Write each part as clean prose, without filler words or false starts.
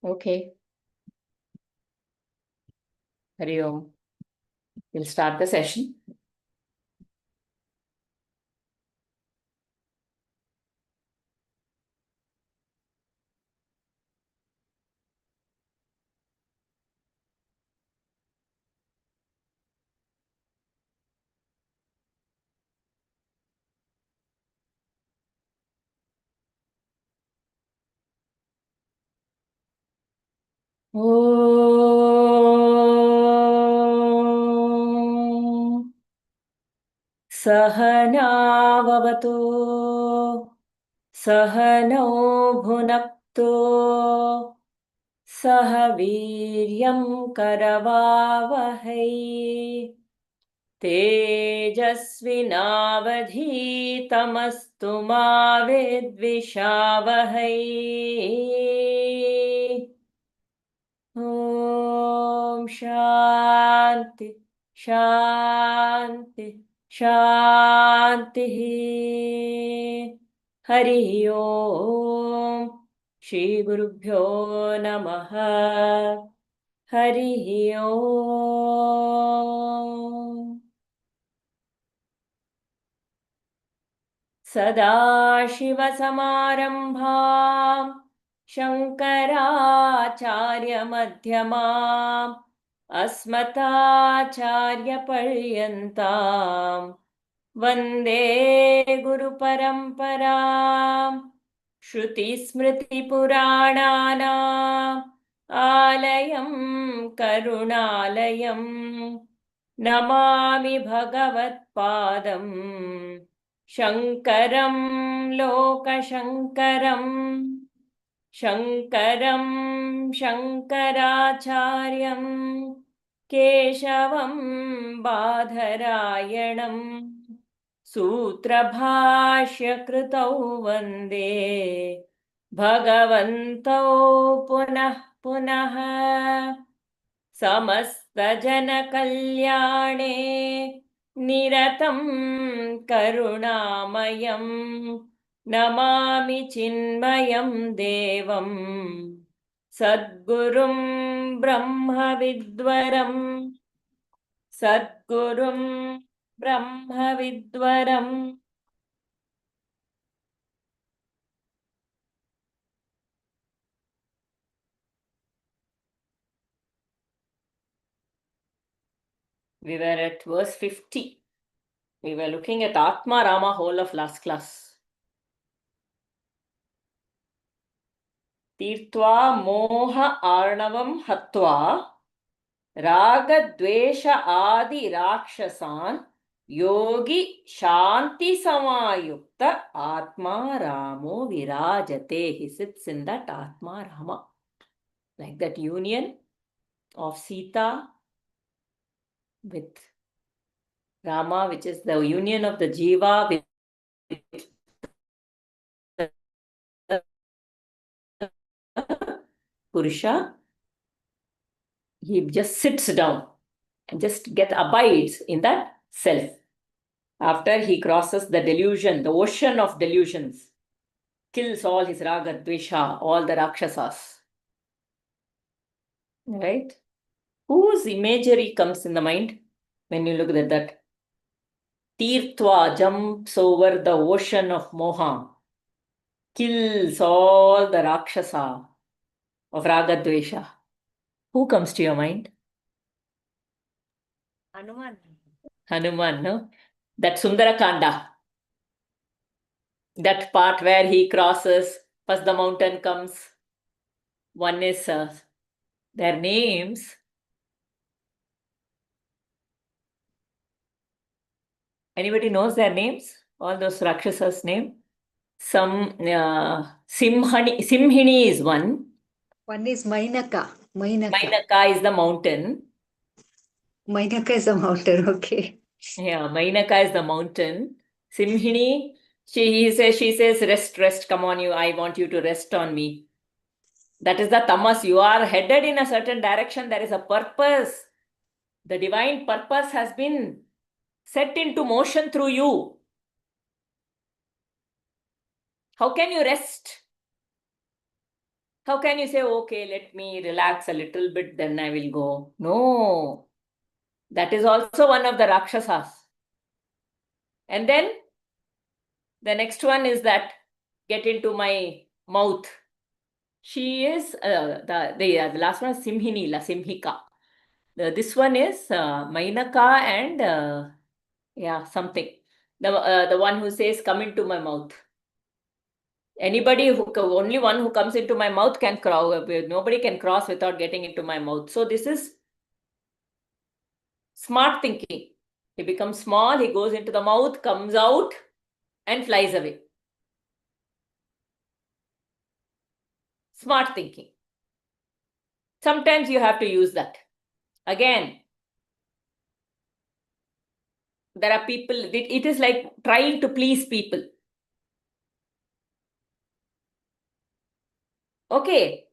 Okay. Hari Om. We'll start the session. Om Sahanavavatu Sahano Bhunaktu Sahaviryam Karavavahai Tejasvinavadhitamastu ma vidvishavahai. Om Shanti, Shanti, Shanti. Hari Om. Shri Gurubhyo Namaha. Hari Om. सदाशिवसमारम्भाम् शङ्कराचार्यमध्यमाम् अस्मदाचार्यपर्यन्ताम् वन्दे गुरुपरम्पराम् श्रुतिस्मृतिपुराणानाम् आलयं करुणालयम् नमामि भगवत्पादम् शङ्करं लोकशङ्करं शङ्करं शङ्कराचार्यं केशवं बादरायणं सूत्रभाष्यकृतौ वन्दे भगवन्तौ पुनः पुनः समस्तजनकल्याणे निरतं करुणामयं नमामि चिन्मयं देवं सद्गुरुं ब्रह्मविद्वरं सद्गुरुं ब्रह्मविद्वरम् We were at verse 50. We were looking at Atma Rama whole of last class. Tirtva moha arnavam hatva raga dvesha adi rakshasan yogi shanti samayukta Atma Ramo virajate. He sits in that Atma Rama. Like that union of Sita with Rama, which is the union of the Jiva with Purusha. He just sits down and just abides in that self. After he crosses the delusion, the ocean of delusions, kills all his raga, dvesha, all the rakshasas. Right? Whose imagery comes in the mind when you look at that? Tirtva jumps over the ocean of moha, kills all the rakshasa of raga, dvesha. Who comes to your mind? Hanuman. Hanuman, no? That Sundarakanda. That part where he crosses, first the mountain comes. One is their names. Anybody knows their names? All those Rakshasas' name? Some Simhini is one. One is Mainaka. Mainaka is the mountain. Mainaka is a mountain, okay. Yeah, Mainaka is the mountain. Simhini, she says, rest, come on, I want you to rest on me. That is the tamas. You are headed in a certain direction. There is a purpose. The divine purpose has been set into motion through you. How can you rest? How can you say, okay, let me relax a little bit, then I will go? No. That is also one of the Rakshasas. And then the next one is that get into my mouth. She is the last one is Simhini, La Simhika. This one is Mainaka and something. The one who says, come into my mouth. Anybody only one who comes into my mouth can cross. Nobody can cross without getting into my mouth. So this is smart thinking. He becomes small, he goes into the mouth, comes out and flies away. Smart thinking. Sometimes you have to use that. Again, there are people, it is like trying to please people. Okay,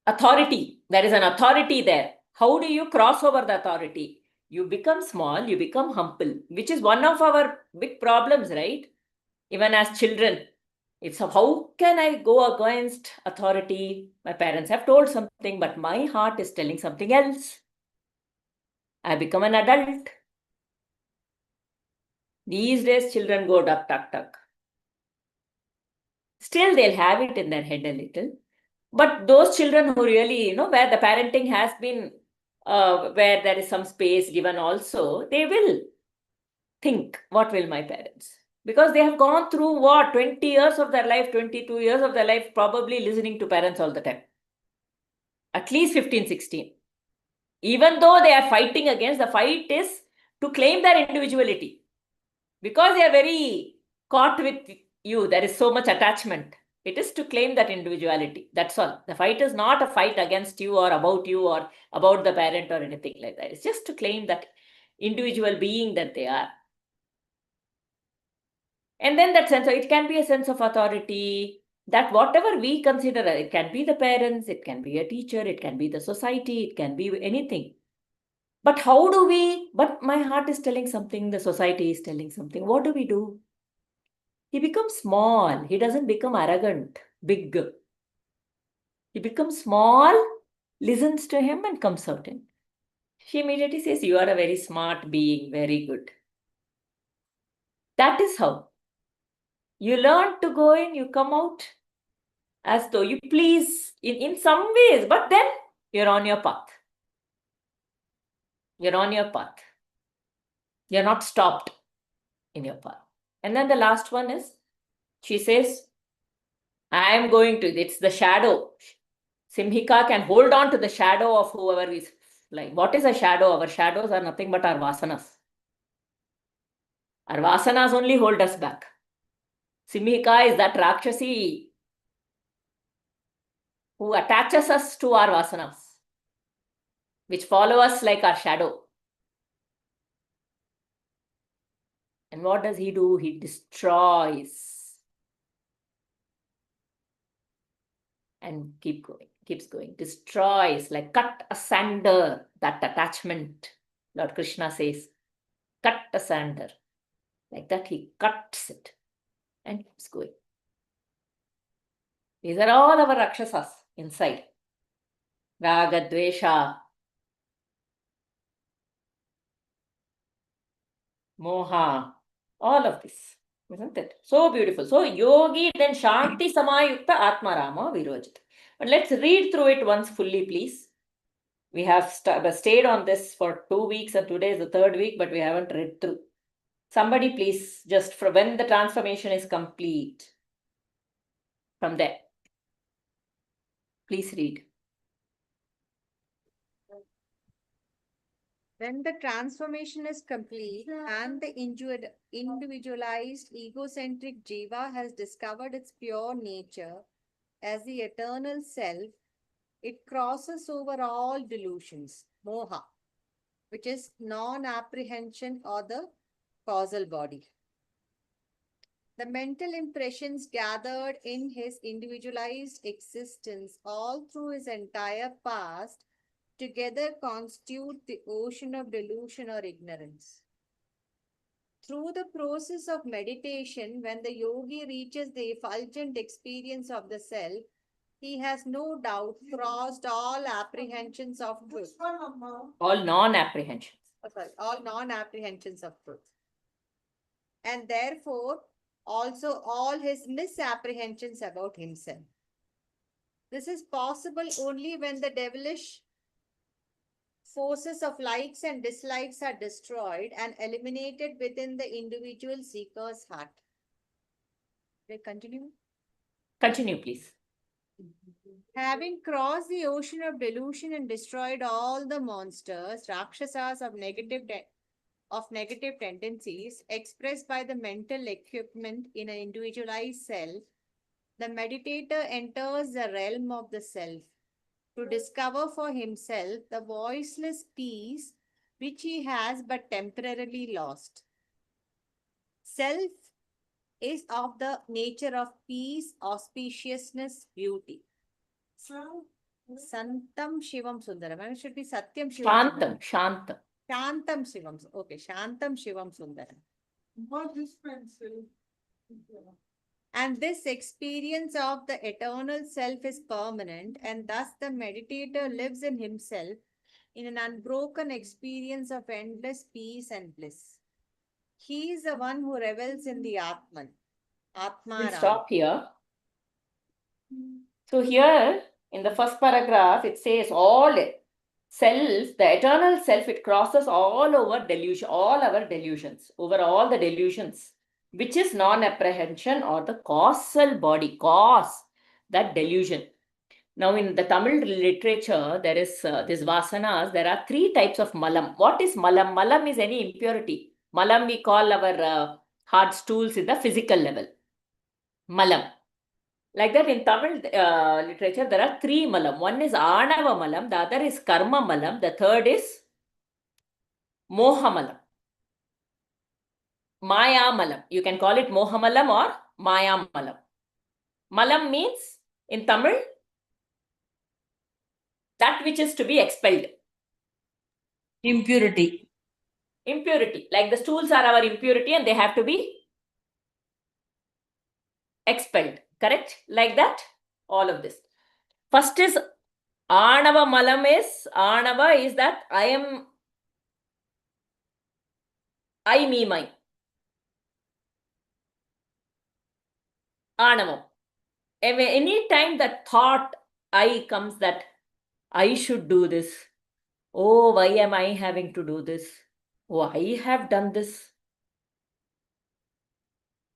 authority. There is an authority there. How do you cross over the authority? You become small, you become humble, which is one of our big problems, right? Even as children. It's how can I go against authority? My parents have told something, but my heart is telling something else. I become an adult. These days, children go duck, duck, duck. Still, they'll have it in their head a little. But those children who really, where the parenting has been, where there is some space given also, they will think, what will my parents? Because they have gone through what? 20 years of their life, 22 years of their life, probably listening to parents all the time. At least 15, 16. Even though they are fighting against, the fight is to claim their individuality. Because they are very caught with you, there is so much attachment. It is to claim that individuality. That's all. The fight is not a fight against you or about the parent or anything like that. It's just to claim that individual being that they are. And then that sense, it can be a sense of authority, that whatever we consider, it can be the parents, it can be a teacher, it can be the society, it can be anything. But how do we, but my heart is telling something, the society is telling something. What do we do? He becomes small. He doesn't become arrogant, big. He becomes small, listens to him and comes out in. She immediately says, you are a very smart being, very good. That is how. You learn to go in, you come out as though you please in some ways, but then you're on your path. You're on your path. You're not stopped in your path. And then the last one is, she says, I am going to, it's the shadow. Simhika can hold on to the shadow of whoever is like. What is a shadow? Our shadows are nothing but our vasanas. Our vasanas only hold us back. Simhika is that Rakshasi who attaches us to our vasanas, which follow us like our shadow. And what does he do? He destroys and keeps going. Destroys, like cut asunder that attachment. Lord Krishna says, cut asunder. Like that, he cuts it and keeps going. These are all our Rakshasas inside. Raga, Dvesha, Moha, all of this. Isn't it? So beautiful. So Yogi, then Shanti Samayukta Atma Rama Virojita. But let's read through it once fully, please. We have stayed on this for 2 weeks and today is the 3rd week, but we haven't read through. Somebody please, just for when the transformation is complete, from there, please read. When the transformation is complete and the individualized egocentric jiva has discovered its pure nature as the eternal self, it crosses over all delusions, moha, which is non-apprehension or the causal body. The mental impressions gathered in his individualized existence all through his entire past together constitute the ocean of delusion or ignorance. Through the process of meditation, when the yogi reaches the effulgent experience of the self, he has no doubt crossed all apprehensions of truth. All non-apprehensions. Sorry, all non-apprehensions of truth. And therefore, also all his misapprehensions about himself. This is possible only when the devilish forces of likes and dislikes are destroyed and eliminated within the individual seeker's heart. They continue. Continue, please. Having crossed the ocean of delusion and destroyed all the monsters, rakshasas of negative tendencies expressed by the mental equipment in an individualized self, the meditator enters the realm of the self to discover for himself the voiceless peace which he has but temporarily lost. Self is of the nature of peace, auspiciousness, beauty. Santam Shivam Sundaram. It should be Satyam Shivam Sundaram. Shantam. Shantam Shivam. Okay, Shantam Shivam Sundaram. What is pencil? And this experience of the eternal self is permanent, and thus the meditator lives in himself in an unbroken experience of endless peace and bliss. He is the one who revels in the Atman. Atma We'll Ram. stop here. So here in the first paragraph, it says all self, the eternal self, it crosses all over delusion, all our delusions, over all the delusions, which is non-apprehension or the causal body, cause that delusion. Now in the Tamil literature, there is this vasanas, there are three types of malam. What is malam? Malam is any impurity. Malam we call our hard stools in the physical level. Malam. Like that in Tamil literature, there are three malam. One is Anava malam, the other is Karma malam, the third is Moha malam. Maya malam. You can call it Moha malam or Maya malam. Malam means in Tamil, that which is to be expelled. Impurity. Impurity. Like the stools are our impurity and they have to be expelled. Correct? Like that, all of this. First is Anava malam is, Anava is that I, me, mine. Anavam. Any time that thought I comes that I should do this. Oh, why am I having to do this? Oh, I have done this.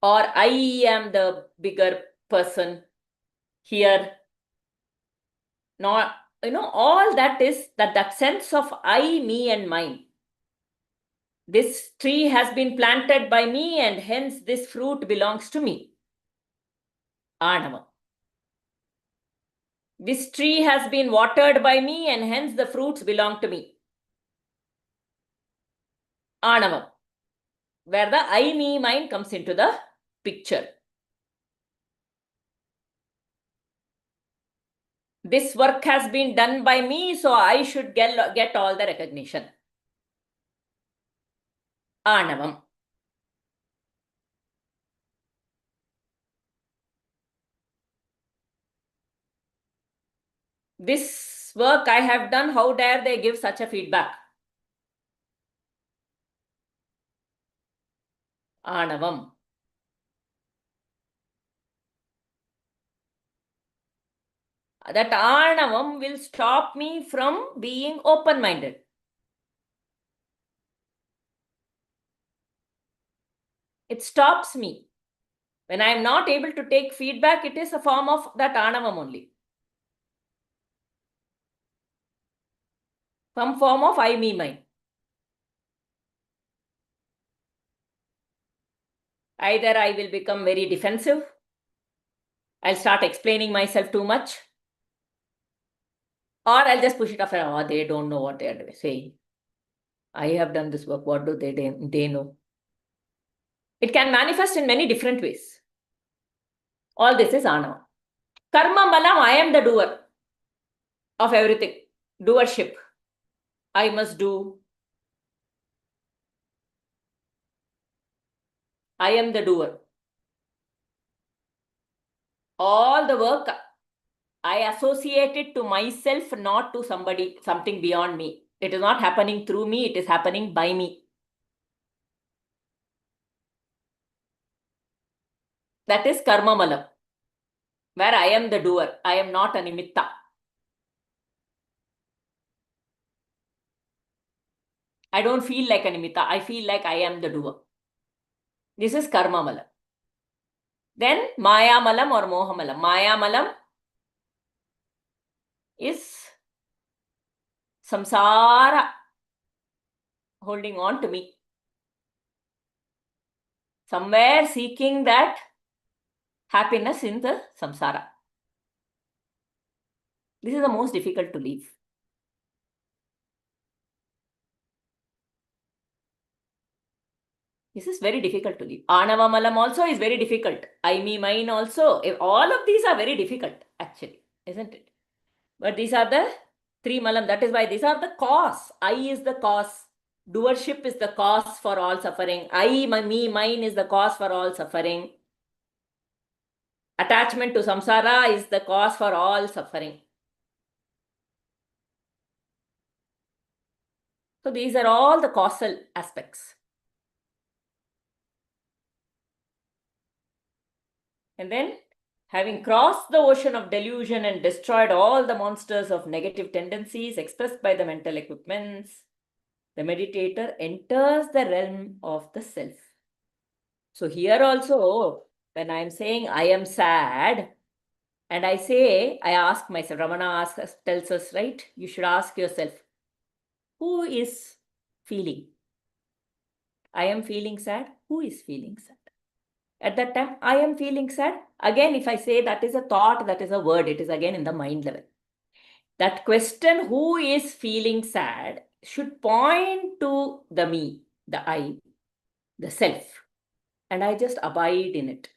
Or I am the bigger person here. Not, all that is that sense of I, me and mine. This tree has been planted by me and hence this fruit belongs to me. Anava. This tree has been watered by me and hence the fruits belong to me. Anavam. Where the I, me, mine comes into the picture. This work has been done by me, so I should get all the recognition. Anavam. This work I have done, how dare they give such a feedback? Anavam. That Anavam will stop me from being open-minded. It stops me. When I am not able to take feedback, it is a form of that Anavam only. Some form of I, me, mine. Either I will become very defensive, I'll start explaining myself too much, or I'll just push it off. Oh, they don't know what they are saying. I have done this work. What do they know? It can manifest in many different ways. All this is Anava. Karma malam, I am the doer of everything. Doership. I must do. I am the doer. All the work I associate it to myself, not to somebody, something beyond me. It is not happening through me, it is happening by me. That is karma malam, where I am the doer. I am not a nimitta. I don't feel like a nimitta. I feel like I am the doer. This is karma malam. Then maya malam or moha malam. Maya malam is samsara, holding on to me. Somewhere seeking that happiness in the samsara. This is the most difficult to leave. This is very difficult to leave. Anava malam also is very difficult. I, me, mine also. All of these are very difficult, actually, isn't it? But these are the three malam. That is why these are the cause. I is the cause. Doership is the cause for all suffering. I, my, me, mine is the cause for all suffering. Attachment to samsara is the cause for all suffering. So these are all the causal aspects. And then, having crossed the ocean of delusion and destroyed all the monsters of negative tendencies expressed by the mental equipments, the meditator enters the realm of the self. So here also, when I am saying I am sad, and I say, I ask myself, Ramana tells us, right? You should ask yourself, who is feeling? I am feeling sad. Who is feeling sad? At that time, I am feeling sad. Again, if I say that is a thought, that is a word, it is again in the mind level. That question, who is feeling sad, should point to the me, the I, the self. And I just abide in it,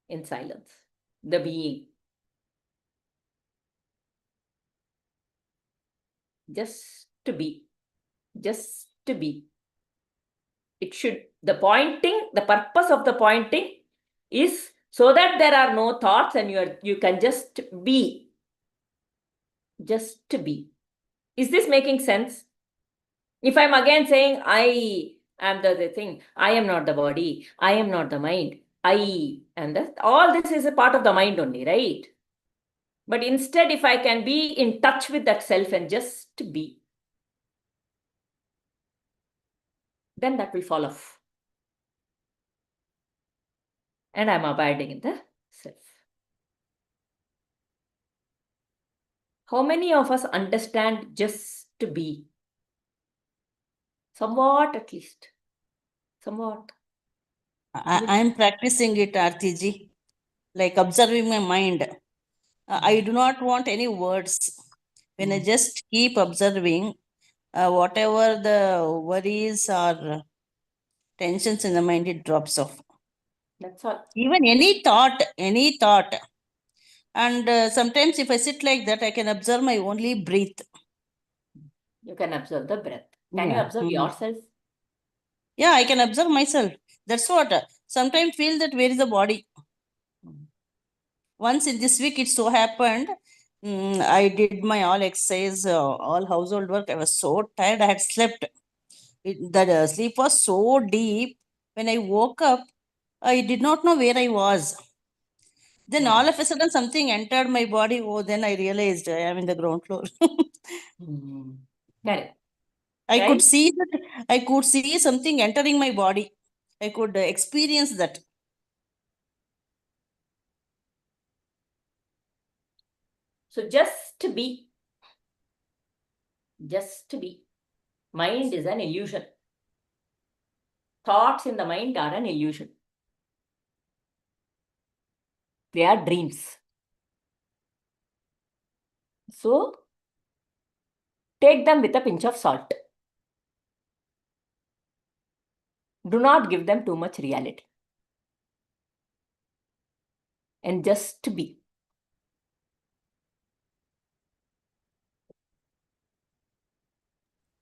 in silence, the being. Just to be. Just to be. It should, the purpose of the pointing is so that there are no thoughts and you can just be. Just to be. Is this making sense? If I'm again saying I am the thing, I am not the body, I am not the mind, I am all this is a part of the mind only, right? But instead, if I can be in touch with that self and just be, then that will fall off. And I'm abiding in the self. How many of us understand just to be? Somewhat, at least. Somewhat. I am practicing it, Artiji, like observing my mind. I do not want any words. When I just keep observing, whatever the worries or tensions in the mind, it drops off. That's all. Even any thought. And sometimes if I sit like that, I can observe my only breath. You can observe the breath. Can you Yeah. observe yourself? Yeah, I can observe myself. That's what. Sometimes feel that where is the body? Once in this week, it so happened, I did my all exercise, all household work. I was so tired. I had slept. The sleep was so deep. When I woke up, I did not know where I was. Then all of a sudden, something entered my body. Oh, then I realized I am in the ground floor. Correct. I Right? could see that. I could see something entering my body. I could experience that. So just to be. Just to be. Mind is an illusion. Thoughts in the mind are an illusion. They are dreams. So, take them with a pinch of salt. Do not give them too much reality. And just to be.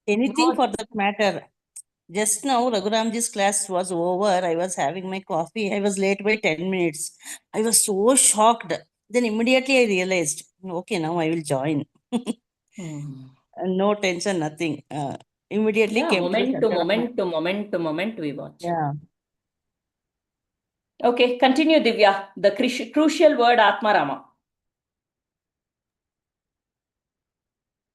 Anything for that matter. Just now, Raghuramji's class was over. I was having my coffee. I was late by 10 minutes. I was so shocked. Then immediately I realized, okay, now I will join. Hmm. And no tension, nothing. Immediately Yeah, came to moment to Shankarama. moment to moment to moment we watch. Yeah. Okay, continue, Divya. The crucial word Atmarama.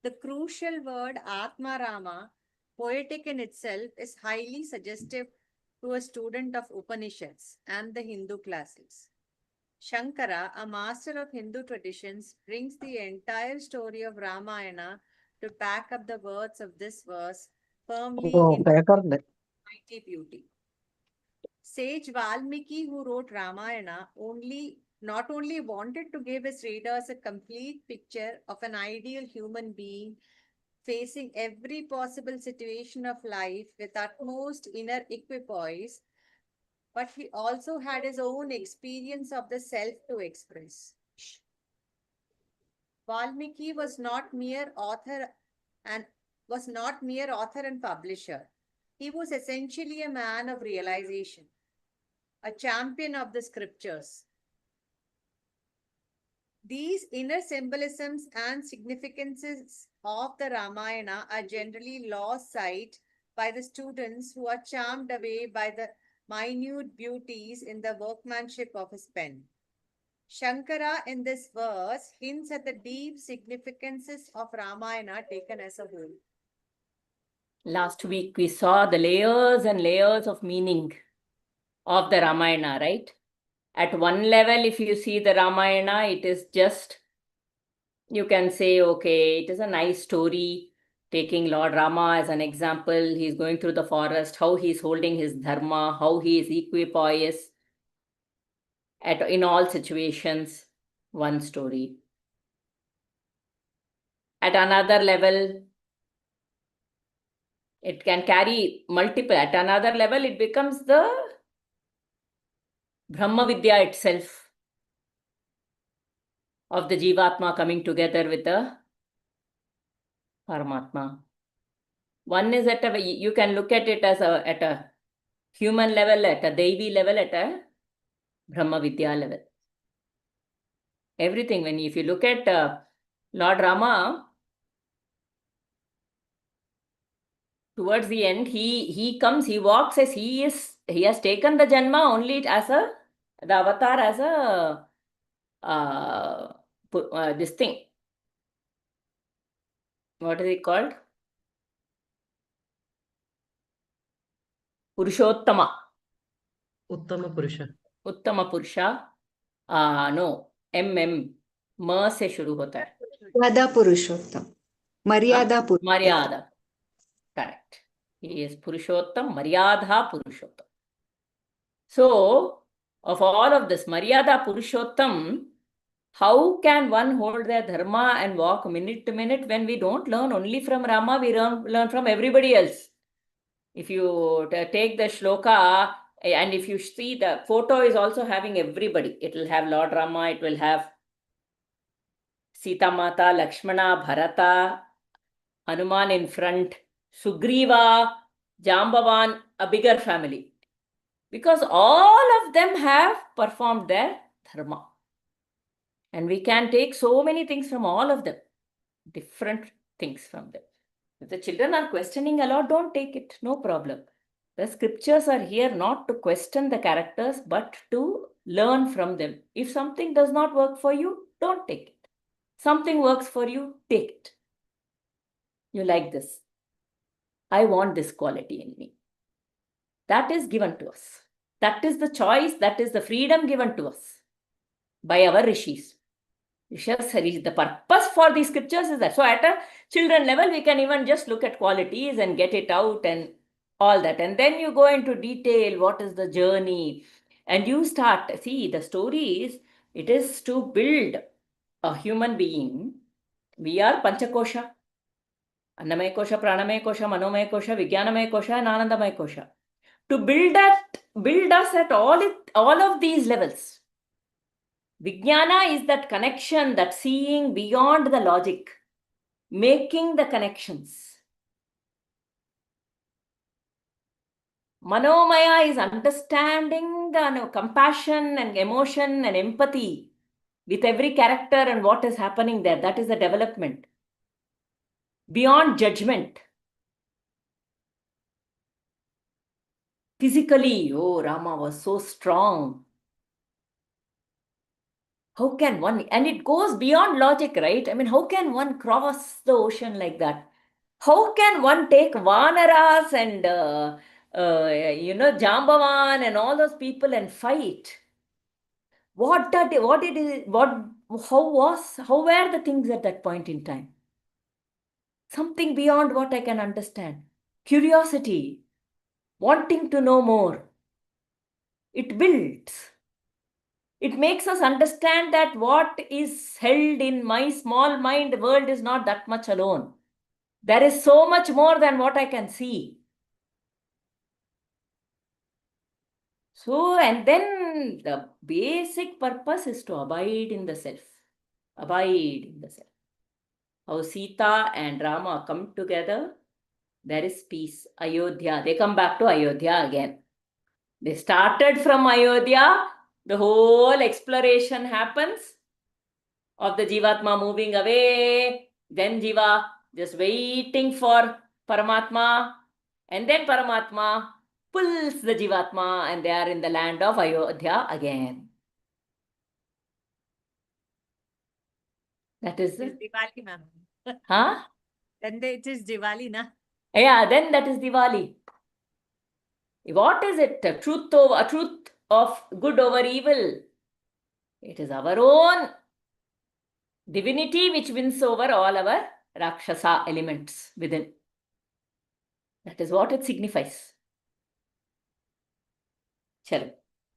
The crucial word Atmarama, poetic in itself, is highly suggestive to a student of Upanishads and the Hindu classics. Shankara, a master of Hindu traditions, brings the entire story of Ramayana to back up the words of this verse firmly in mighty beauty. Sage Valmiki, who wrote Ramayana, not only wanted to give his readers a complete picture of an ideal human being facing every possible situation of life with utmost inner equipoise, but he also had his own experience of the self to express. Valmiki was not mere author and publisher. He was essentially a man of realization, a champion of the scriptures. These inner symbolisms and significances of the Ramayana are generally lost sight by the students who are charmed away by the minute beauties in the workmanship of his pen. Shankara in this verse hints at the deep significances of Ramayana taken as a whole. Last week we saw the layers and layers of meaning of the Ramayana, right? At one level, if you see the Ramayana, it is just, you can say, okay, it is a nice story. Taking Lord Rama as an example, he's going through the forest, how he's holding his dharma, how he is equipoise in all situations. One story. At another level, it can carry multiple. At another level, it becomes the GarbhaVidya itself of the Jivatma coming together with the Paramatma. One is you can look at it as at a human level, at a Devi level, at a GarbhaVidya level. Everything, if you look at Lord Rama, towards the end, he walks as he has taken the Janma only the avatar as this thing. What is it called? Purushottama. Uttama Purusha. Uttama Purusha. No, म से शुरू होता है. मर्यादा पुरुषोत्तम. मर्यादा पुरुषोत्तम. Maryada. Correct. He is Purushottam, Maryada Purushottam. So, of all of this, Maryada Purushottam, how can one hold their dharma and walk minute to minute when we don't learn only from Rama, we learn from everybody else? If you take the shloka, and if you see the photo is also having everybody, it will have Lord Rama, it will have Sita Mata, Lakshmana, Bharata, Hanuman in front, Sugriva, Jambavan, a bigger family. Because all of them have performed their dharma. And we can take so many things from all of them, different things from them. If the children are questioning a lot, don't take it, no problem. The scriptures are here not to question the characters, but to learn from them. If something does not work for you, don't take it. Something works for you, take it. You like this. I want this quality in me. That is given to us. That is the choice, that is the freedom given to us by our rishis. The purpose for these scriptures is that. So at a children level, we can even just look at qualities and get it out and all that. And then you go into detail, what is the journey? And you start, see, the story is, it is to build a human being. We are Panchakosha. Annamaya Kosha, Pranamaya Kosha, Manomaya Kosha, Vijnanamaya Kosha, and Anandamaya Kosha. To build us at all of these levels. Vijnana is that connection, that seeing beyond the logic, making the connections. Manomaya is understanding the compassion and emotion and empathy, with every character and what is happening there. That is the development. Beyond judgment. Physically, oh, Rama was so strong. How can one, and it goes beyond logic, right? I mean, how can one cross the ocean like that? How can one take Vanaras and, Jambavan and all those people and fight? How were the things at that point in time? Something beyond what I can understand. Curiosity, wanting to know more. It builds. It makes us understand that what is held in my small mind world is not that much alone. There is so much more than what I can see. So, and then the basic purpose is to abide in the self. Abide in the self. How Sita and Rama come together, there is peace. Ayodhya, they come back to Ayodhya again. They started from Ayodhya, the whole exploration happens of the Jivatma moving away, then Jiva just waiting for Paramatma, and then Paramatma pulls the Jivatma and they are in the land of Ayodhya again. That is It is the, Diwali, ma'am. huh? Then it is Diwali, na? Yeah, then that is Diwali. What is it? A truth of good over evil. It is our own divinity which wins over all our Rakshasa elements within. That is what it signifies. Chalo.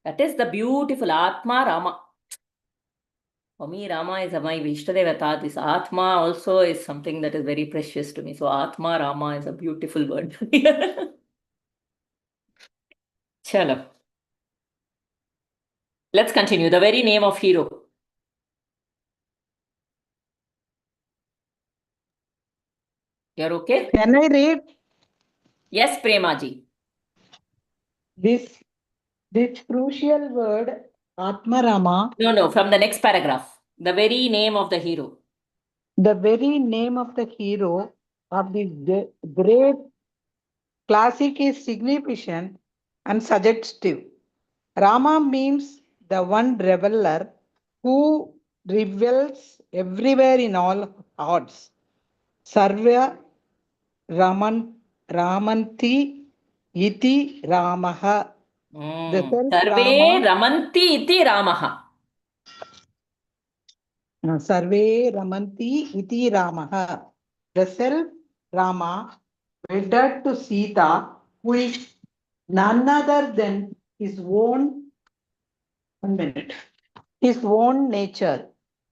That is the beautiful Atma Rama. For me, Rama is my Vishtadevata. This Atma also is something that is very precious to me. So Atma Rama is a beautiful word. Chalo. Let's continue. The very name of hero. You're okay? Can I read Yes, Premaji. this crucial word, Atmarama, No, from the next paragraph. The very name of the hero. the very name of the hero of this great classic is significant and suggestive. Rama means the one reveler who revels everywhere in all hearts. Sarva Ramanti iti Ramaha. The self Sarve Rama, Ramanti iti Ramaha. Sarve Ramanti iti Ramaha. The self Rama wedded to Sita, who is none other than his own, 1 minute, his own nature.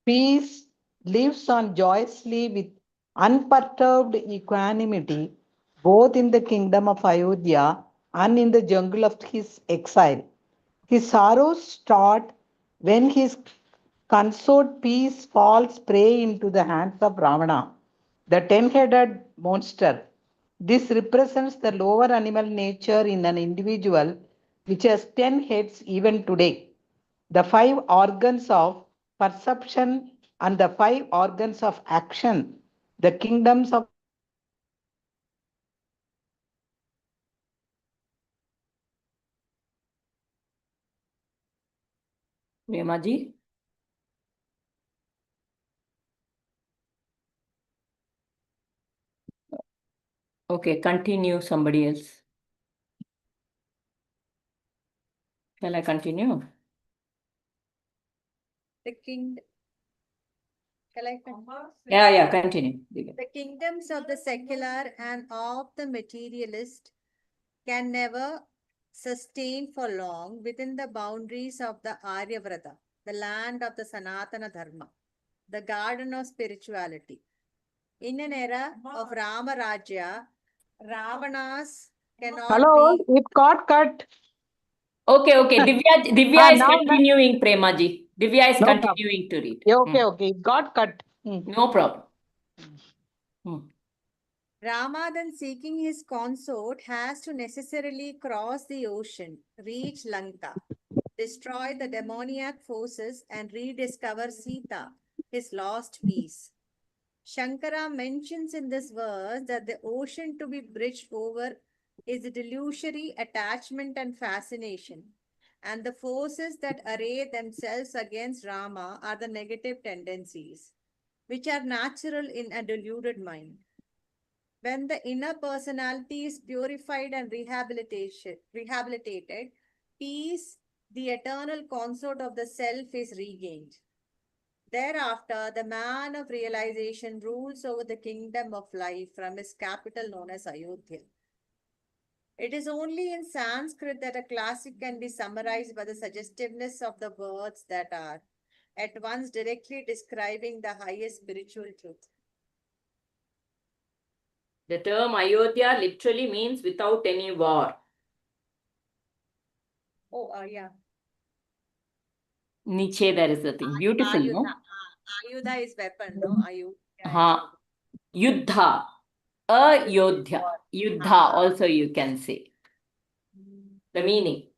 Peace lives on joyously with unperturbed equanimity, both in the kingdom of Ayodhya and in the jungle of his exile. His sorrows start when his consort Peace falls prey into the hands of Ravana, the 10-headed monster. This represents the lower animal nature in an individual which has 10 heads even today. The 5 organs of perception and the 5 organs of action, the kingdoms of Premaji. Okay, continue somebody else. Shall I continue? The king. Shall I continue? Yeah, continue. The kingdoms of the secular and of the materialist can never sustain for long within the boundaries of the Aryavrata, the land of the Sanatana Dharma, the garden of spirituality. In an era of Rama Rajya, Ravanas cannot hello, be. it got cut. Okay. Divya is Now, continuing, Premaji. Divya is no problem. continuing to read. Yeah, okay, it got cut. No problem. Rama, then seeking his consort, has to necessarily cross the ocean, reach Lanka, destroy the demoniac forces, and rediscover Sita, his lost piece. Shankara mentions in this verse that the ocean to be bridged over is delusory attachment and fascination, and the forces that array themselves against Rama are the negative tendencies, which are natural in a deluded mind. When the inner personality is purified and rehabilitated, peace, the eternal consort of the self, is regained. Thereafter, the man of realization rules over the kingdom of life from his capital known as Ayodhya. It is only in Sanskrit that a classic can be summarized by the suggestiveness of the words that are at once directly describing the highest spiritual truth. The term Ayodhya literally means without any war. Oh, yeah. Nietzsche, there is a thing. Beautiful, Ayudha. no? Ayudha is weapon, no? Ayudha. Ha. Yuddha. Ayodhya. Yuddha also you can say. The meaning.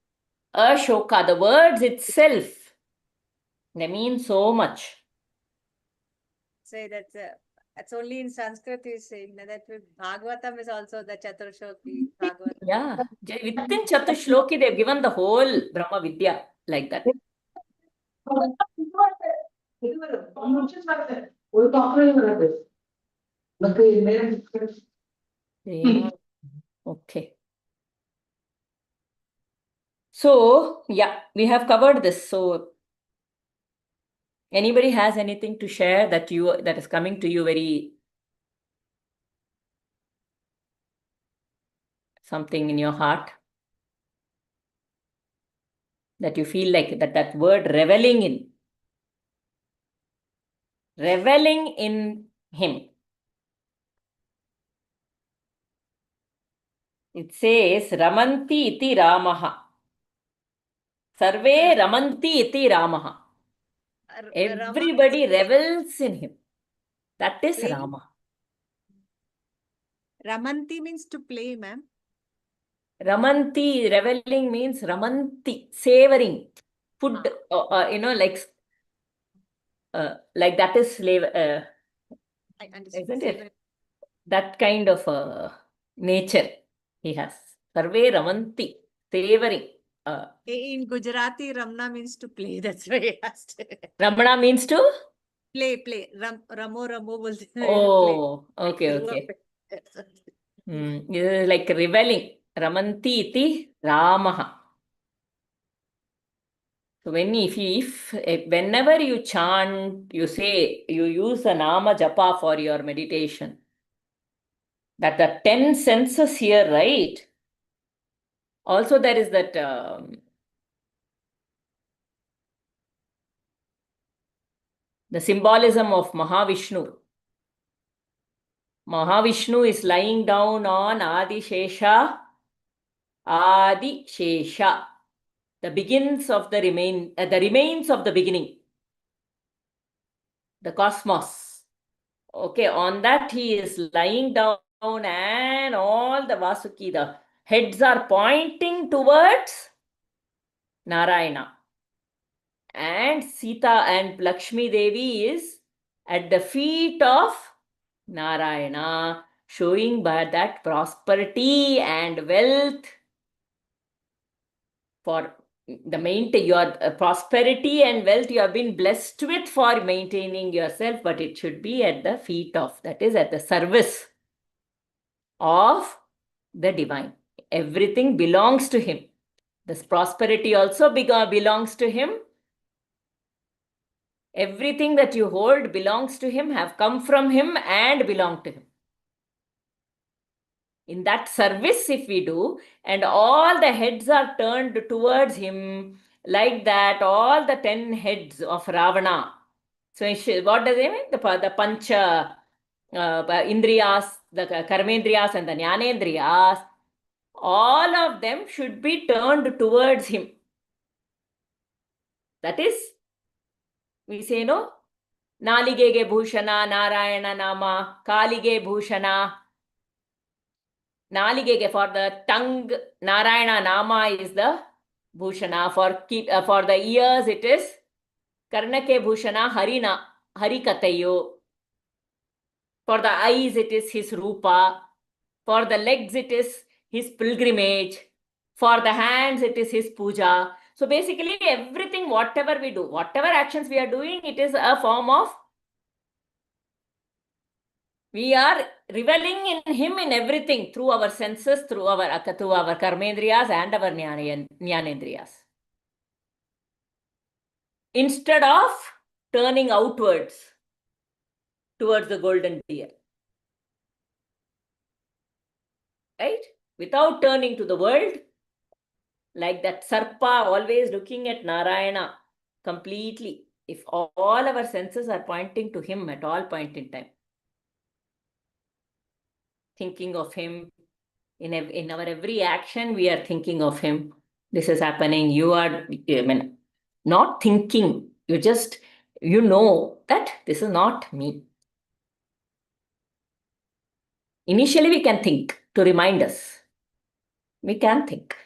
Ashoka, the words itself, they mean so much. Say that's only in Sanskrit is saying that with Bhagavatam is also the Chaturshloki Bhagavatam. Yeah. Within Chatushloki, they've given the whole Brahma Vidya like that. Yeah. Okay. So, yeah, we have covered this. So, anybody has anything to share that is coming to you very something in your heart that you feel like that word reveling in him. It says Ramanti iti Ramaha. Sarve Ramanti iti Ramaha. Everybody revels in him. That is Play. Rama. Ramanti means to play, ma'am. Ramanti, reveling means Ramanti, savoring. Food, like that is slave. I understand. Isn't it? That kind of nature he has. Sarve Ramanti, savoring. In Gujarati, Ramna means to play. That's why I asked. Ramana means to? Play. Ramo bolte hain, Oh, play. okay. Like reveling. Ramanti iti Ramaha. So whenever you chant, you use the Nama Japa for your meditation. That the 10 senses here, right? Also there is that the symbolism of Mahavishnu. Mahavishnu is lying down on Adi Shesha, the remains of the beginning, the cosmos. Okay, on that he is lying down and all the Vasuki, the heads are pointing towards Narayana. And Sita and Lakshmi Devi is at the feet of Narayana, showing by that prosperity and wealth for your prosperity and wealth you have been blessed with for maintaining yourself, but it should be at the feet of, that is at the service of the divine. Everything belongs to him. This prosperity also belongs to him. Everything that you hold belongs to him, have come from him and belong to him. In that service, if we do, and all the heads are turned towards him, like that, all the 10 heads of Ravana. So, what does it mean? The Pancha Indriyas, the Karmendriyas and the Jnanendriyas, all of them should be turned towards him. That is, we say, no? Naligege Bhushana, Narayana Nama, Kalige Bhushana. Naligege, for the tongue, Narayana Nama is the Bhushana. For the ears, it is Karnake Bhushana Harikatayo. For the eyes, it is his Rupa. For the legs, it is his pilgrimage. For the hands, it is his puja. So basically, everything, whatever we do, whatever actions we are doing, it is a form of, we are reveling in him in everything through our senses, through our karmendriyas and our jnanendriyas. Instead of turning outwards towards the golden deer. Right? Without turning to the world, like that Sarpa always looking at Narayana completely. If all our senses are pointing to him at all point in time, thinking of him in our every action, we are thinking of him. This is happening. You are, not thinking. You know that this is not me. Initially, we can think to remind us. We can think.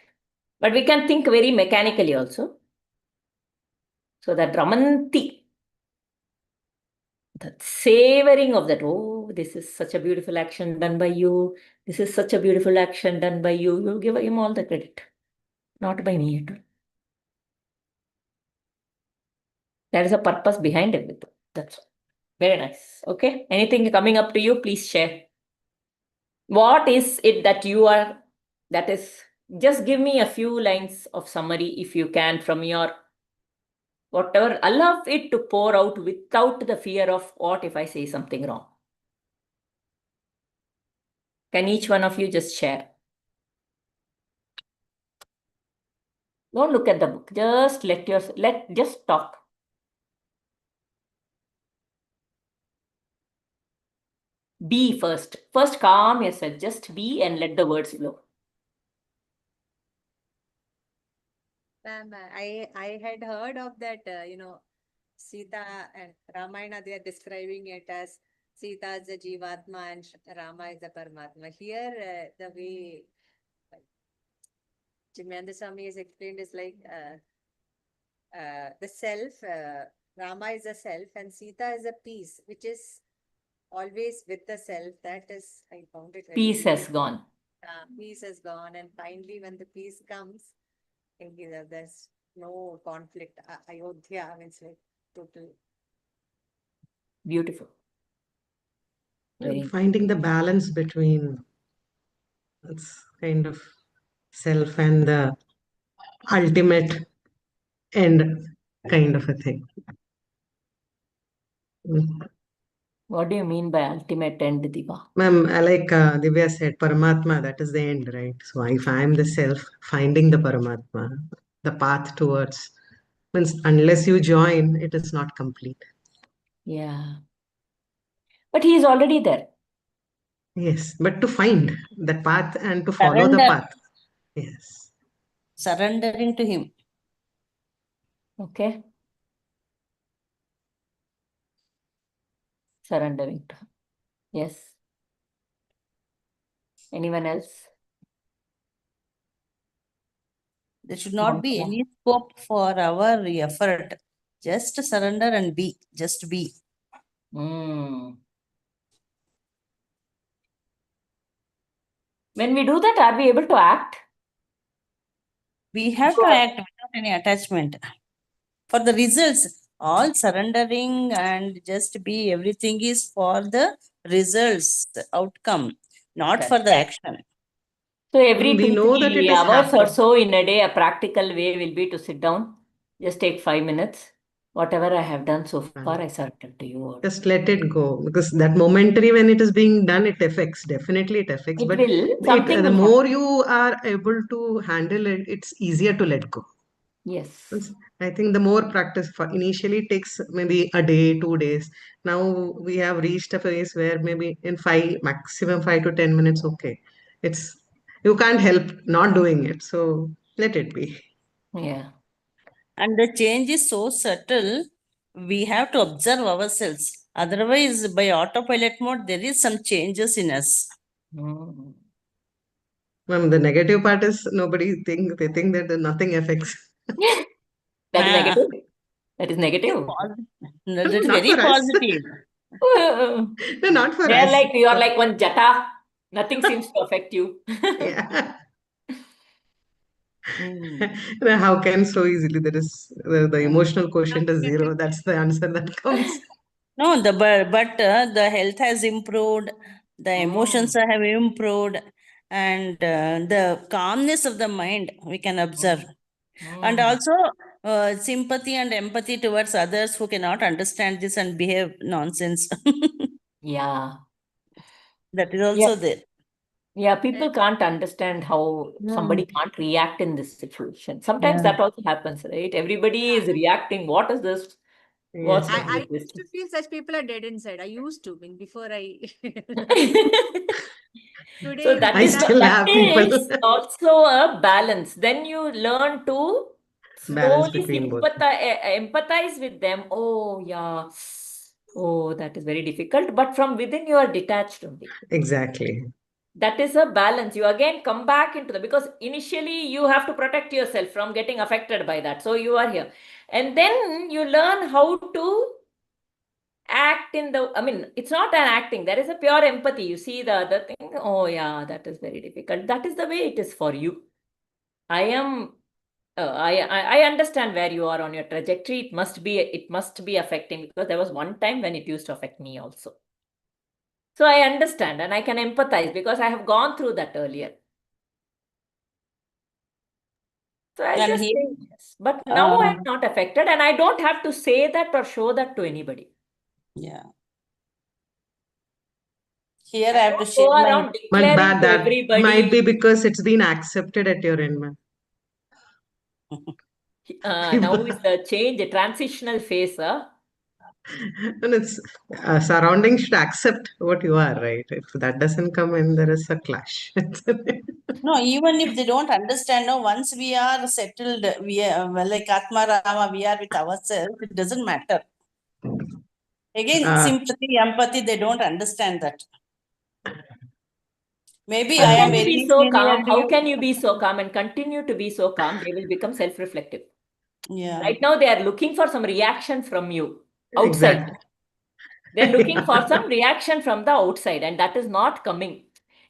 But we can think very mechanically also. So that Ramanti, that savoring of that, oh, this is such a beautiful action done by you. This is such a beautiful action done by you. You give him all the credit, not by me at all. There is a purpose behind everything. That's all. Very nice. Okay. Anything coming up to you, please share. What is it that you are, that is, just give me a few lines of summary if you can from your whatever. Allow it to pour out without the fear of what if I say something wrong. Can each one of you just share? Don't look at the book. Just just talk. Be first. First calm yourself. Just be and let the words flow. Ma'am, I had heard of that, Sita and Ramayana, they are describing it as Sita is the Jivatma and Rama is the Paramatma. Here, the way Chimnanda Swami has explained is like the self, Rama is the self and Sita is a peace, which is always with the self. That is, I found it very Peace has gone. Peace has gone, and finally, when the peace comes, there's no conflict. Ayodhya means like total. Beautiful. Very Finding the balance between it's kind of self and the ultimate end kind of a thing. What do you mean by ultimate end, Diva? Ma'am, like Divya said, Paramatma, that is the end, right? So if I am the self, finding the Paramatma, the path towards, means unless you join, it is not complete. Yeah. But he is already there. Yes, but to find the path and to follow the Surrender. path. Yes. Surrendering to him. Okay. Surrendering to him. Yes. Anyone else? There should not be any scope for our effort. Just surrender and be. Just be. When we do that, are we able to act? We have to Sure. act without any attachment. For the results, all surrendering and just be, everything is for the results, the outcome, not Okay. for the action. So every We 2, know that 3 it is hours or happening. so in a day, a practical way will be to sit down. Just take 5 minutes. Whatever I have done so far, I surrender to you. Just let it go, because that momentary when it is being done, it affects, definitely it affects. It But will, something the will more happen. you are able to handle it, it's easier to let go. Yes. I think the more practice for initially takes maybe a day, 2 days. Now we have reached a phase where maybe in maximum 5 to 10 minutes, okay. It's, you can't help not doing it. So let it be. Yeah. And the change is so subtle, we have to observe ourselves. Otherwise, by autopilot mode, there is some changes in us. Mm. The negative part is they think that nothing affects. That is Ah, negative. That is negative. that is Not very for us. positive. No, not for They are us. like, you are like one jata. Nothing seems to affect you. Yeah. Mm. How can so easily there is the emotional quotient is That's zero? That's the answer that comes. No, but the health has improved, the emotions have improved, and the calmness of the mind we can observe, and also sympathy and empathy towards others who cannot understand this and behave nonsense. Yeah. That is Yeah. also there. Yeah, people can't understand how somebody can't react in this situation. Sometimes Yeah. that also happens, right? Everybody is reacting. What is this? What's Yes. wrong I with this? used to feel such people are dead inside. I used to, before I So today I that still that have people. is also a balance. Then you learn to Balance slowly between both. empathize with them. Oh yeah. Oh, that is very difficult. But from within you are detached only. Exactly. That is a balance. You again come back into the, because initially you have to protect yourself from getting affected by that. So you are here. And then you learn how to act in the, I mean, it's not an acting, there is a pure empathy. You see the other thing, oh yeah, that is very difficult. That is the way it is for you. I am I understand where you are on your trajectory. It must be affecting, because there was one time when it used to affect me also. So I understand and I can empathize because I have gone through that earlier. So I And just here, think yes. But now uh, I'm not affected and I don't have to say that or show that to anybody. yeah, here I I have to don't share go my. around But declaring to that might be everybody. because it's been accepted at your end, man. Now is the change, a transitional phase. And it's surrounding should accept what you are, right? If that doesn't come in, there is a clash. No, even if they don't understand, no, once we are settled, we are well, like Atma Rama, we are with ourselves, it doesn't matter. Again, uh, sympathy, empathy, they don't understand that. Maybe How I can am um, you be very so senior calm? to How you. can you be so calm and continue to be so calm? They will become self-reflective. Yeah. Right now, they are looking for some reaction from you outside. exactly. They're looking for some reaction from the outside, and that is not coming.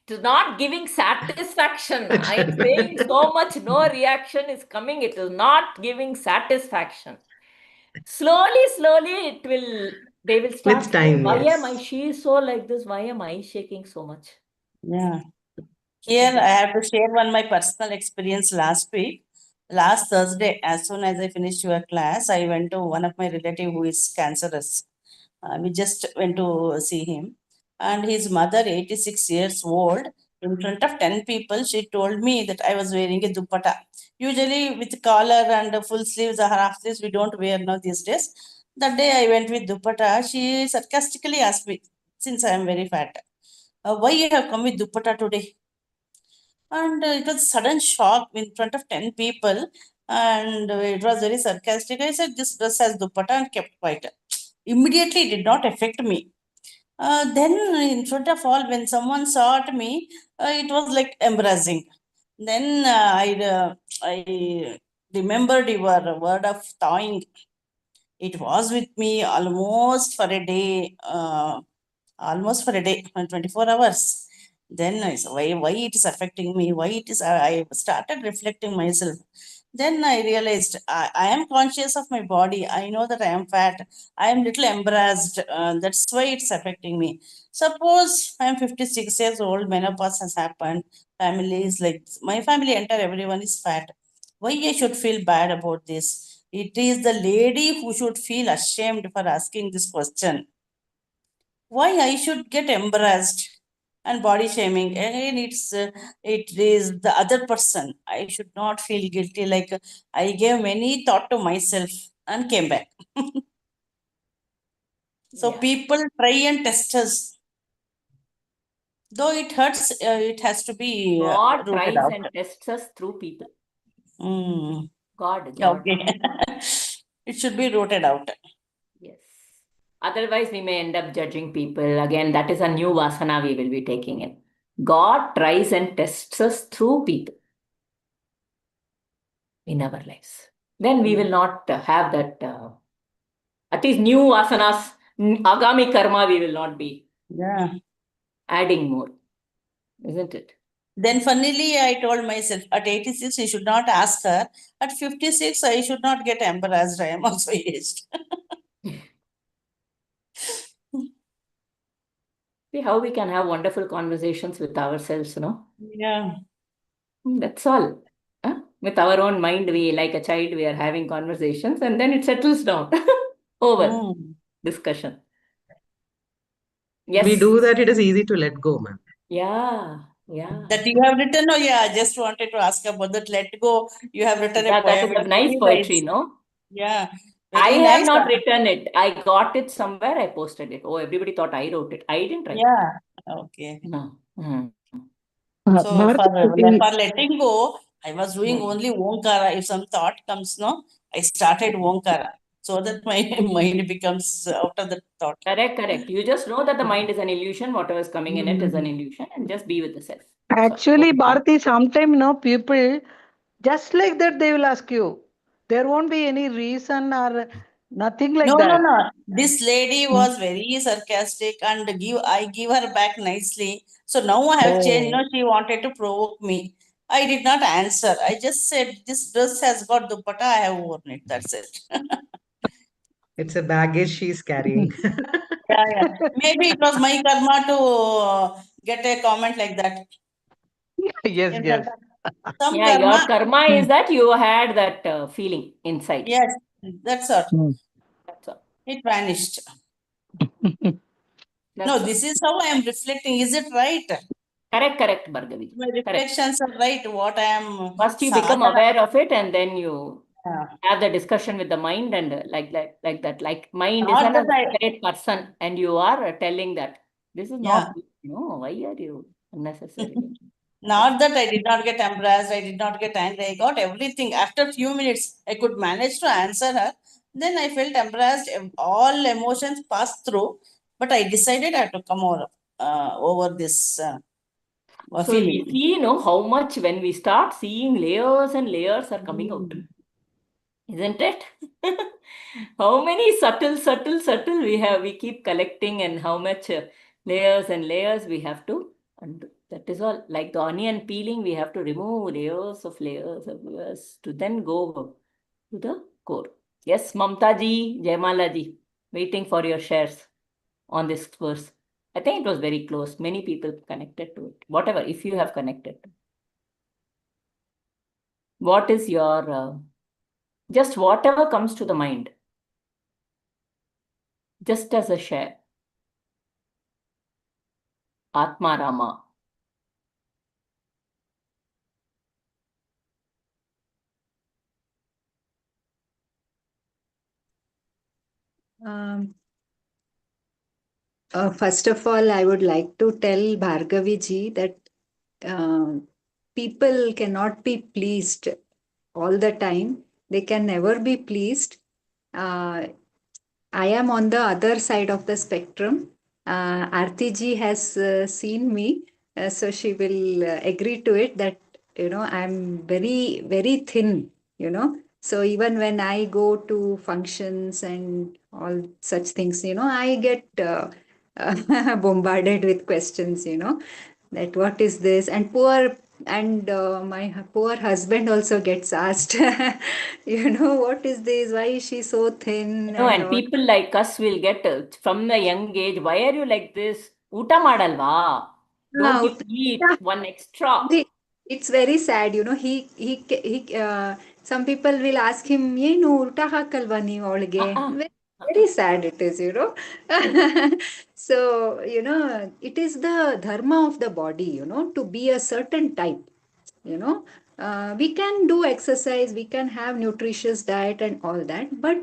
It is not giving satisfaction. I am saying so much, no reaction is coming. It is not giving satisfaction. Slowly, they will start With saying, time, why am I, yes. she is so like this? Why am I shaking so much? Yeah. Here I have to share one my personal experience last week. Last Thursday, as soon as I finished your class, I went to one of my relative who is cancerous. We just went to see him. And his mother, 86 years old, in front of 10 people, she told me that I was wearing a dupatta. Usually with collar and full sleeves or half sleeves, we don't wear now these days. That day I went with dupatta. She sarcastically asked me, since I am very fat, why you have come with dupatta today? And it was sudden shock in front of 10 people. And it was very sarcastic. I said, this dress has dupatta, and kept quiet. Immediately, it did not affect me. Then, in front of all, when someone saw at me, it was like embarrassing. Then I remembered your word of thawing. It was with me almost for a day. Almost for a day, 24 hours. Then I said, why it is affecting me? Why it is? I started reflecting myself. Then I realized I am conscious of my body. I know that I am fat. I am little embarrassed. That's why it's affecting me. Suppose I am 56 years old, menopause has happened. Family is like my family entire, everyone is fat. Why I should feel bad about this? It is the lady who should feel ashamed for asking this question. Why I should get embarrassed and body shaming? Again, it is the other person. I should not feel guilty. Like I gave many thought to myself and came back. So Yeah. people try and test us. Though it hurts, it has to be God rooted tries out. and tests us through people. Mm. God. Okay. It should be rooted out. Yes. Otherwise, we may end up judging people. Again, that is a new vasana we will be taking in. God tries and tests us through people in our lives. Then we will not have that, at least new asanas, agami karma, we will not be Yeah. adding more, isn't it? Then funnily, I told myself at 86, I should not ask her. At 56, I should not get embarrassed. I am also aged. See how we can have wonderful conversations with ourselves, Yeah. That's all. With our own mind, we, like a child, we are having conversations and then it settles down. Over. Discussion. We Yes. do that, it is easy to let go, ma'am. Yeah. That you have written, oh yeah, I just wanted to ask about that. Let go. You have written a Yeah, that poem. is a It's nice very poetry, nice. no? Yeah, I very have nice. not written it. I got it somewhere. I posted it. Oh, everybody thought I wrote it. I didn't write it. Yeah. Okay. No. So for Bhargavi, letting go, I was doing only Omkara. If some thought comes, no, I started Omkara so that my mind becomes out of the thought. Correct. You just know that the mind is an illusion. Whatever is coming in it is an illusion, and just be with the self. actually, Bharati, sometime people just like that they will ask you. There won't be any reason or nothing like that. No. This lady was very sarcastic and I give her back nicely. So now I have changed. Oh. She wanted to provoke me. I did not answer. I just said, this dress has got dupatta. I have worn it. That's it. It's a baggage she's carrying. Yeah. Maybe it was my karma to get a comment like that. Yes. Some Yeah, your karma. karma is that you had that feeling inside. Yes, that's all. That's all. It vanished. That's No, all. this is how I am reflecting. Is it right? Correct, Bhargavi. My Correct. reflections are right. What I am First you become sadhana. aware of it and then you Yeah. have the discussion with the mind and like that. Like mind is Not an that I, separate person and you are telling that this is yeah. not, why are you unnecessarily? Not that I did not get embarrassed, I did not get angry. I got everything. After a few minutes, I could manage to answer her. Then I felt embarrassed. All emotions passed through, but I decided I had to come over this So feeling. we see, how much when we start seeing layers and layers are coming out. Isn't it? How many subtle we keep collecting and how much layers and layers we have to undo. That is all. Like the onion peeling, we have to remove layers of layers to then go to the core. Yes, Mamta ji, Jaimala ji, waiting for your shares on this verse. I think it was very close. Many people connected to it. Whatever, if you have connected. What is your, just whatever comes to the mind, just as a share. Atma Rama. First of all, I would like to tell Bhargavi ji that people cannot be pleased all the time. They can never be pleased. I am on the other side of the spectrum. Aarti ji has seen me, so she will agree to it that, I'm very, very thin. So even when I go to functions and all such things, I get bombarded with questions, that what is this? And my poor husband also gets asked, what is this? Why is she so thin and And all? people like us will get from the young age, why are you like this? Uta madalva. Don't you eat one extra? It's very sad, some people will ask him, ಏನು ಊಟ ಹಾಕಲ್ವಾ ನೀವು ಅವಳಿಗೆ? Very sad it is, So, it is the dharma of the body, to be a certain type, you know. We can do exercise, we can have nutritious diet and all that, but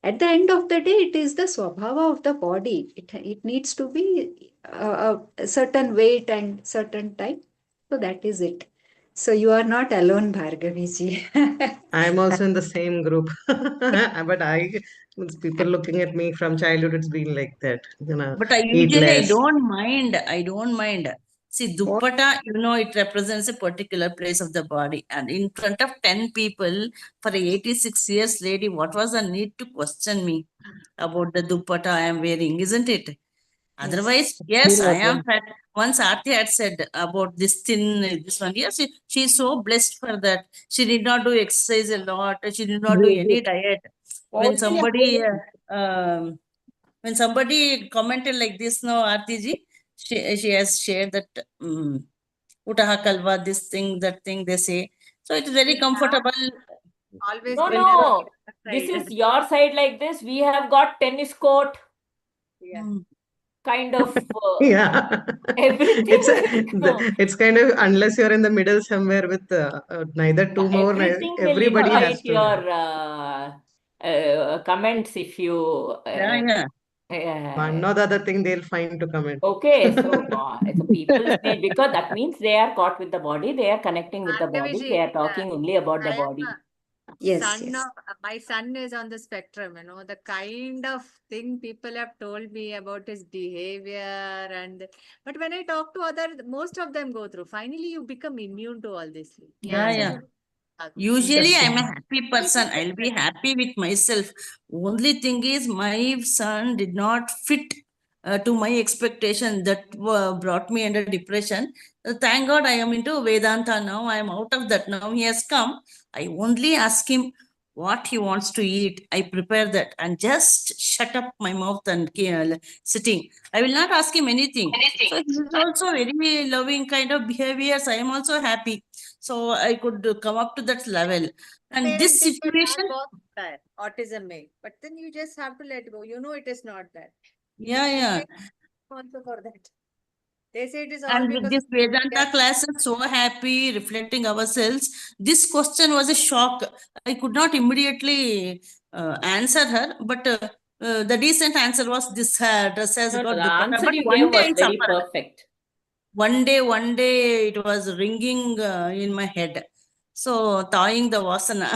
at the end of the day, it is the swabhava of the body. It needs to be a certain weight and certain type. So that is it. So you are not alone, Bhargavi ji. I'm also in the same group. But people looking at me from childhood, it's been like that. But I Eat usually I less. don't mind. I don't mind. See, dupatta, it represents a particular place of the body. And in front of 10 people, for a 86 years lady, what was the need to question me about the dupatta I am wearing, isn't it? Otherwise, yes, I am fat. Once Aarti had said about this thin, this one. Yes, she is so blessed for that. She did not do exercise a lot. She did not do any diet. When somebody, commented like this, now Aarti ji, she has shared that Utaha Kalva, this thing, that thing, they say. So it is very comfortable. Always No, been no. a This side. is your side like this. We have got tennis court, Yeah. kind of Yeah. everything. It's kind of, unless you're in the middle somewhere with neither too more, Everything will everybody has invite to. your comments if you. Yeah. One or the other thing they'll find to comment. Okay, so people say, because that means they are caught with the body, they are connecting with the body, they are talking only about the body. Yes, yes. My son is on the spectrum, the kind of thing people have told me about his behavior but when I talk to most of them go through. Finally, you become immune to all this. Yeah. Usually, I'm a happy person. I'll be happy with myself. Only thing is, my son did not fit to my expectation. That brought me under depression. Thank God I am into Vedanta now. I am out of that now. He has come. I only ask him what he wants to eat. I prepare that and just shut up my mouth and sitting. I will not ask him anything. So it is also very loving kind of behaviors. I am also happy. So I could come up to that level. And this situation. Autism may, but then you just have to let go. It is not that. Yeah. Also for that. They say it is all And with because this Vedanta classes, so happy, reflecting ourselves. This question was a shock. I could not immediately answer her, but the decent answer was this dress has No, got the dupatta. answer But you one gave day was I very suffered. perfect. One day it was ringing in my head. So thawing the vasana.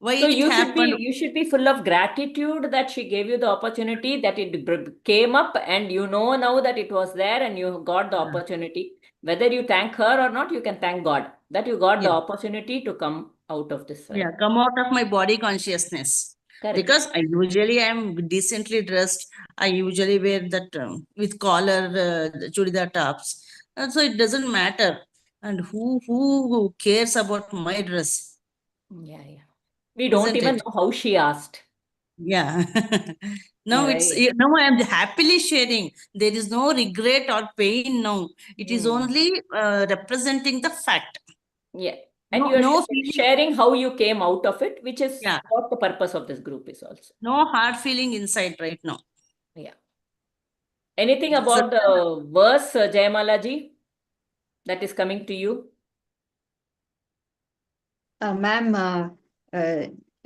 Why So it happened? you should be full of gratitude that she gave you the opportunity, that it came up, and you know now that it was there and you got the opportunity. Whether you thank her or not, you can thank God that you got the opportunity to come out of this. Yeah, come out of my body consciousness. Correct. Because I usually am decently dressed. I usually wear that with collar chudidar tops. And so it doesn't matter. And who cares about my dress? Yeah. We don't Isn't even it? know how she asked. Yeah. Now Right. now I am happily sharing. There is no regret or pain now. It is only representing the fact. Yeah. And No, no sharing how you came out of it, which is Yeah. what the purpose of this group is also. No hard feeling inside right now. Yeah. Anything That's about the verse, Jayamala ji, that is coming to you? Ma'am,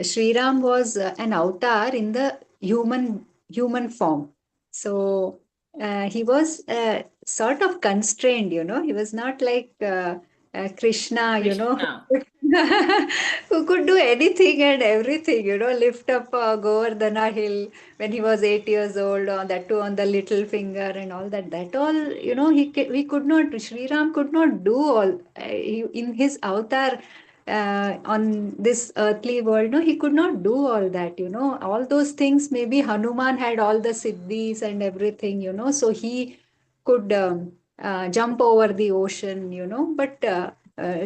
Sri Ram was an avatar in the human form. So he was sort of constrained, He was not like Krishna, who could do anything and everything, lift up Govardhana hill when he was 8 years old, that too on the little finger and all that. That all, we could not, Sri Ram could not do all. In his avatar, on this earthly world, no, he could not do all that, all those things. Maybe Hanuman had all the siddhis and everything, so he could jump over the ocean, but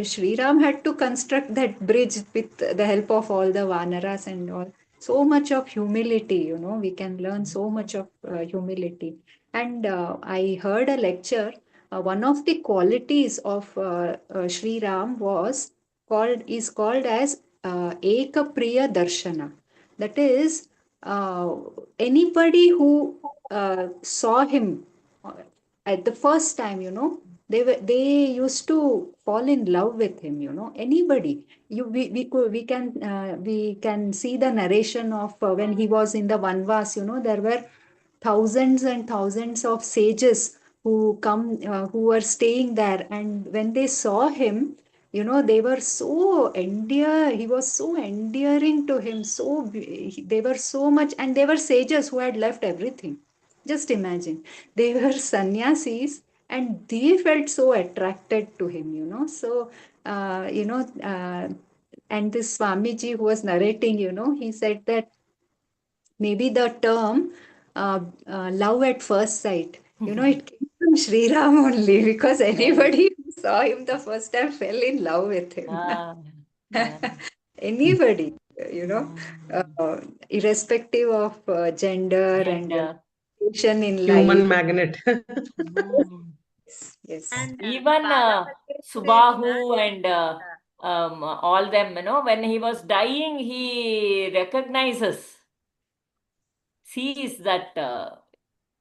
Sri Ram had to construct that bridge with the help of all the Vanaras and all. So much of humility, we can learn so much of humility. And I heard a lecture. One of the qualities of Sri Ram is called as Ekapriya Darshana. That is, anybody who saw him at the first time, they used to fall in love with him. Anybody. We can see the narration of when he was in the Vanvas. There were thousands and thousands of sages who were staying there, and when they saw him, they were he was so endearing to him, they were so much, and they were sages who had left everything. Just imagine, they were sannyasis, and they felt so attracted to him, you know. So, and this Swamiji who was narrating, you know, he said that maybe the term love at first sight, you know, it came from Sri Ram only, because anybody who saw him the first time fell in love with him. Ah, yeah. Anybody, you know, Mm. irrespective of gender and, you know, Gender. position in Human life. magnet. Mm. Yes. And Even Bala Bhadra's says, Subahu and all them, you know, when he was dying, he recognizes, sees that,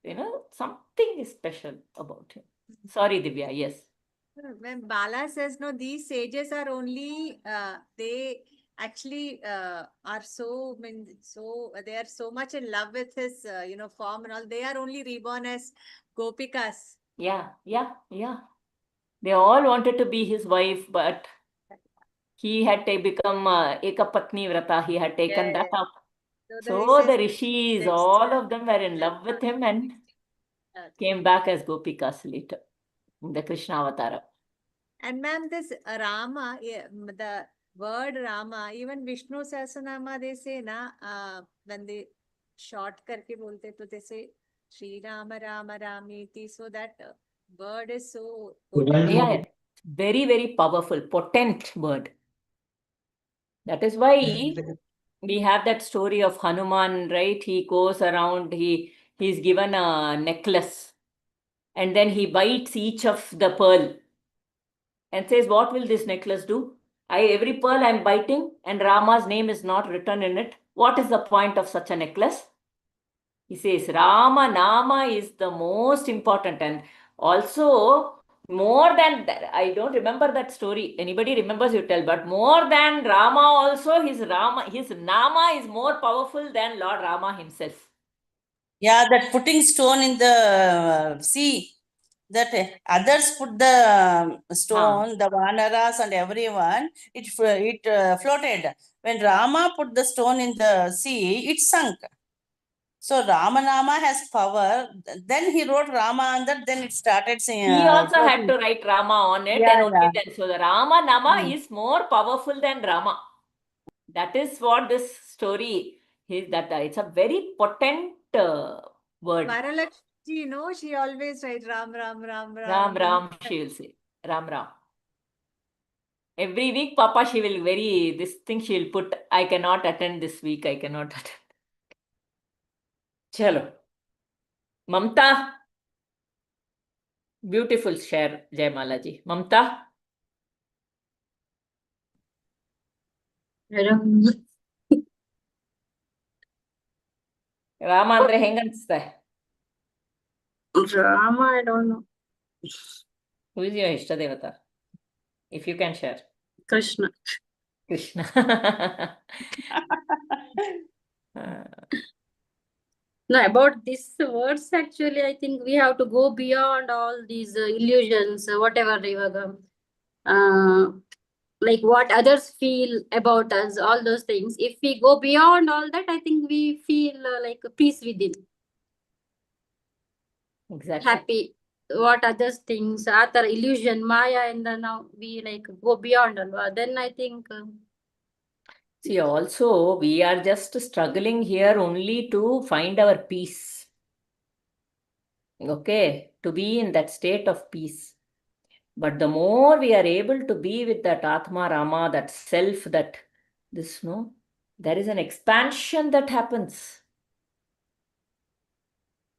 you know, something is special about him. Sorry, Divya, yes. when Bala says, no, these sages are only, they actually are so, they are so much in love with his, form and all. They are only reborn as Gopikas. Yeah, yeah, yeah. They all wanted to be his wife, but he had become Ekapatni Vrata. He had taken that Yes. up. So So the rishis, next, all of them were in love with him and came back as Gopikas later in the Krishna Avatara. And ma'am, this Rama, the word Rama, even Vishnu Sahasranama, they say, na, when they short karke bolte, to they say, Sri Rama Rama Ramiti. So that word is so potent. Yeah, very, very powerful, potent word. That is why we have that story of Hanuman, right? He goes around, he's given a necklace, and then he bites each of the pearl and says, what will this necklace do? Every pearl I'm biting and Rama's name is not written in it. What is the point of such a necklace? He says Rama Nama is the most important, and also more than that, I don't remember that story. Anybody remembers, you tell, but more than Rama also, his Nama is more powerful than Lord Rama himself. Yeah, that putting stone in the sea, that others put the stone, the Vanaras and everyone, it floated. When Rama put the stone in the sea, it sunk. So Ramanama has power. Then he wrote Rama and that, then it started saying. He also had to write Rama on it, Yeah, and only yeah. then. So the Rama Nama Mm. is more powerful than Rama. That is what this story is. That it's a very potent word. Mahalakshmi, she always writes Ram, Ram, Ram, Ram Ram. Ram, she will say. Ram Ram. Every week, Papa, she will this thing she will put, I cannot attend this week, I cannot attend. Chalo. Mamta. Beautiful share, Jaimala ji. Mamta. Rama andre ಹೆಂಗ ಅನ್ಸ್ತಾ? Rama, I don't know. Who is your Ishta Devata? If you can share. Krishna. Krishna. No, about these words, actually, I think we have to go beyond all these illusions, whatever, like what others feel about us, all those things. If we go beyond all that, I think we feel like a peace within, Exactly. happy. What others things, other illusion, Maya, and then now we like go beyond, then I think. See, also, we are just struggling here only to find our peace. Okay, to be in that state of peace. But the more we are able to be with that Atma, Rama, that self, that there is an expansion that happens,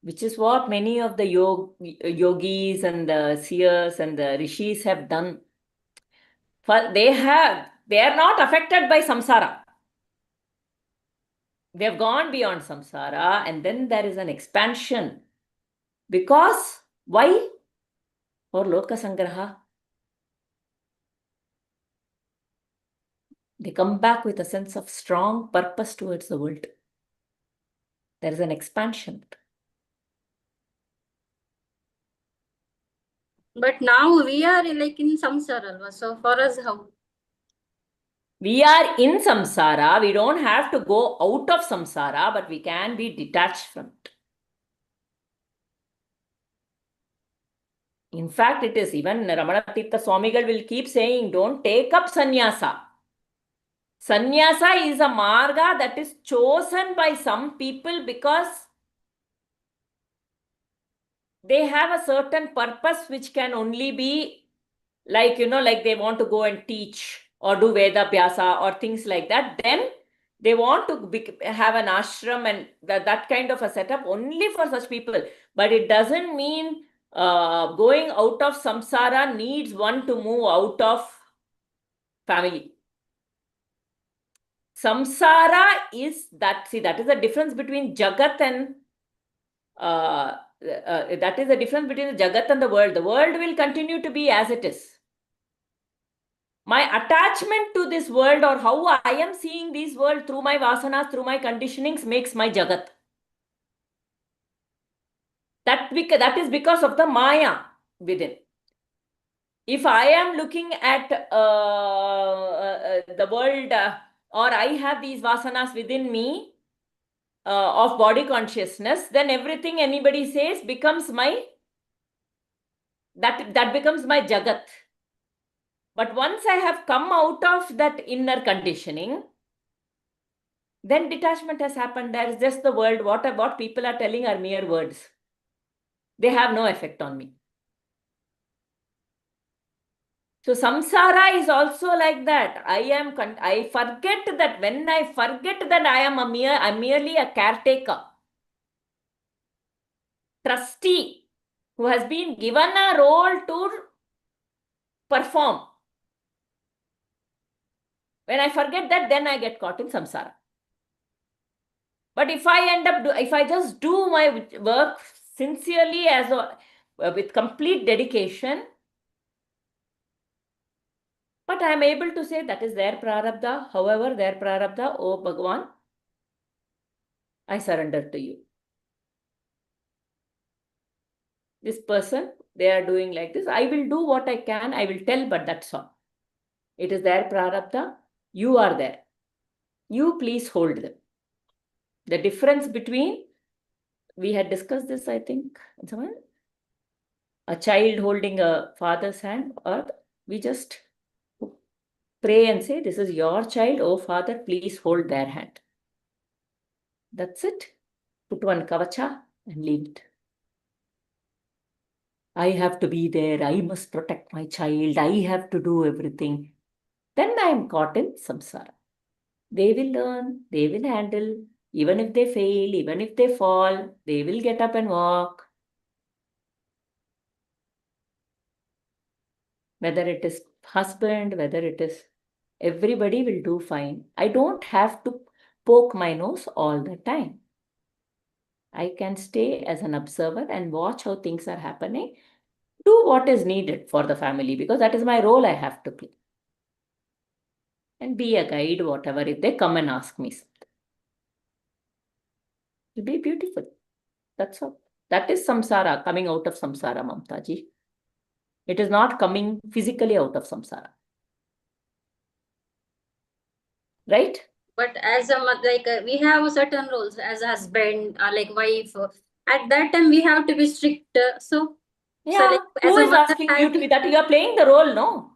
which is what many of the yogis and the seers and the rishis have done. They are not affected by samsara. They have gone beyond samsara, and then there is an expansion. Because, why? For loka sangraha. They come back with a sense of strong purpose towards the world. There is an expansion. But now we are like in samsara, so for us, how? We are in samsara. We don't have to go out of samsara, but we can be detached from it. In fact, it is even Ramana Tirtha Swamigal will keep saying, don't take up sannyasa. Sannyasa is a marga that is chosen by some people because they have a certain purpose which can only be like, like they want to go and teach or do Veda Vyasa or things like that. Then they want to have an ashram and that kind of a setup only for such people. But it doesn't mean going out of samsara needs one to move out of family. Samsara is that, see, that is the difference between Jagat and that is the difference between the Jagat and the world. The world will continue to be as it is. My attachment to this world or how I am seeing this world through my vasanas, through my conditionings makes my Jagat. That is because of the Maya within. If I am looking at the world or I have these vasanas within me of body consciousness, then everything anybody says becomes my, that becomes my Jagat. But once I have come out of that inner conditioning, then detachment has happened. There is just the world. What people are telling are mere words. They have no effect on me. So samsara is also like that. I forget that when I forget that I'm merely a caretaker, trustee who has been given a role to perform. When I forget that, then I get caught in samsara. But if I just do my work sincerely with complete dedication, but I am able to say that is their prarabdha. However, their prarabdha, oh Bhagavan, I surrender to you. This person, they are doing like this. I will do what I can. I will tell, but that's all. It is their prarabdha. You are there. You please hold them. The difference between, we had discussed this, I think, a child holding a father's hand, or we just pray and say, this is your child. Oh, Father, please hold their hand. That's it. Put one kavacha and leave it. I have to be there. I must protect my child. I have to do everything. Then I am caught in samsara. They will learn. They will handle. Even if they fail, even if they fall, they will get up and walk. Whether it is husband, whether it is, everybody will do fine. I don't have to poke my nose all the time. I can stay as an observer and watch how things are happening. Do what is needed for the family, because that is my role I have to play. And be a guide, whatever, if they come and ask me something. It'll be beautiful. That's all. That is samsara, coming out of samsara, Mamtaji. It is not coming physically out of samsara. Right? But as a we have certain roles as a husband or like wife. At that time, we have to be strict. So yeah, like, who as a is mother, asking you to be that? You are playing the role, no?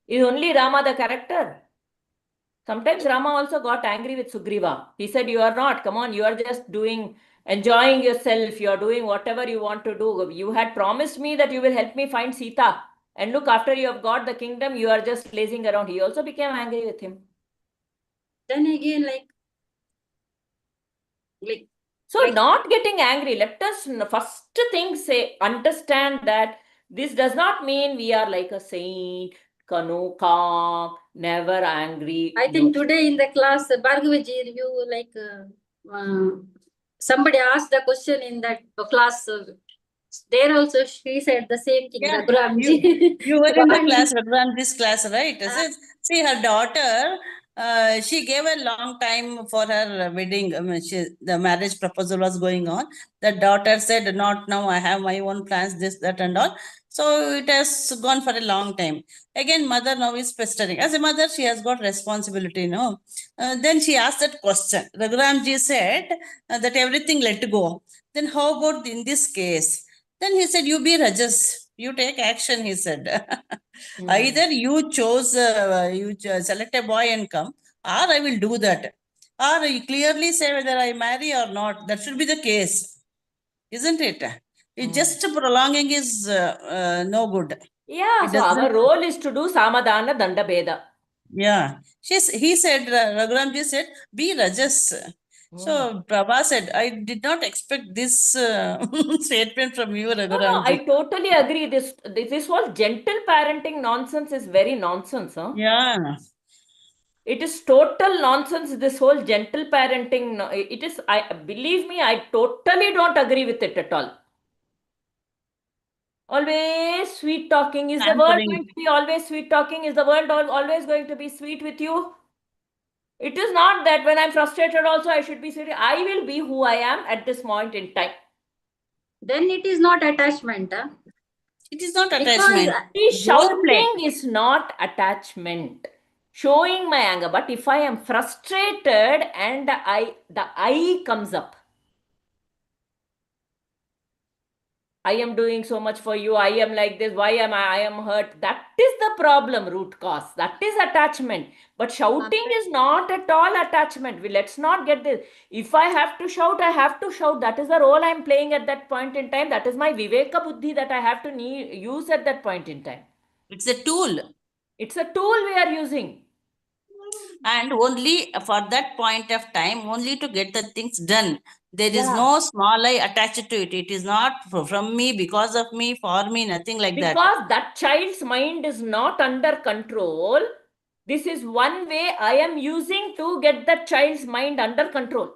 Is only Rama the character? Sometimes Rama also got angry with Sugriva. He said, you are not, come on, you are just enjoying yourself. You are doing whatever you want to do. You had promised me that you will help me find Sita. And look, after you have got the kingdom, you are just lazing around. He also became angry with him. Then again, so not getting angry. Let us first thing say, understand that this does not mean we are like a saint, calm, never angry. I think today in the class, GarbhaVidya, you somebody asked the question in that class. There also she said the same thing. Yeah, Raghuramji. you were in the class, this class, right? See, her daughter, she gave a long time for her wedding. I mean, the marriage proposal was going on. The daughter said, not now, I have my own plans, this, that, and all. So it has gone for a long time. Again, mother now is pestering. As a mother, she has got responsibility, no? Then she asked that question. Raghuramji said that everything let go. Then how about in this case? Then he said, you be Rajas. You take action, he said. Hmm. Either you select a boy and come, or I will do that. Or you clearly say whether I marry or not. That should be the case, isn't it? It's just prolonging is no good. Yeah, It so our doesn't. role is to do samadhana danda beda. Yeah, he said, Raghuramji said, be Rajas. So Prabha said, I did not expect this statement from you, No, I Raghuramji. totally agree. This whole gentle parenting nonsense is very nonsense, huh? Yeah, It is total nonsense, this whole gentle parenting. It is, believe me, I totally don't agree with it at all. Always sweet talking. Is the world pampering. going to be always sweet talking? Is the world always going to be sweet with you? It is not that when I'm frustrated also I should be sweet. I will be who I am at this point in time. Then it is not attachment. It is not Because attachment. See, Role play. shouting is not attachment. Showing my anger. But if I am frustrated and the I comes up. I am doing so much for you. I am like this. Why am I am hurt? That is the problem, root cause. That is attachment. But shouting is not at all attachment. Let's not get this. If I have to shout, I have to shout. That is the role I'm playing at that point in time. That is my viveka buddhi that I have to use at that point in time. It's a tool. It's a tool we are using. And only for that point of time, only to get the things done. There is Yeah. no small I attached to it. It is not from me, because of me, for me, nothing like that. Because that child's mind is not under control. This is one way I am using to get that child's mind under control.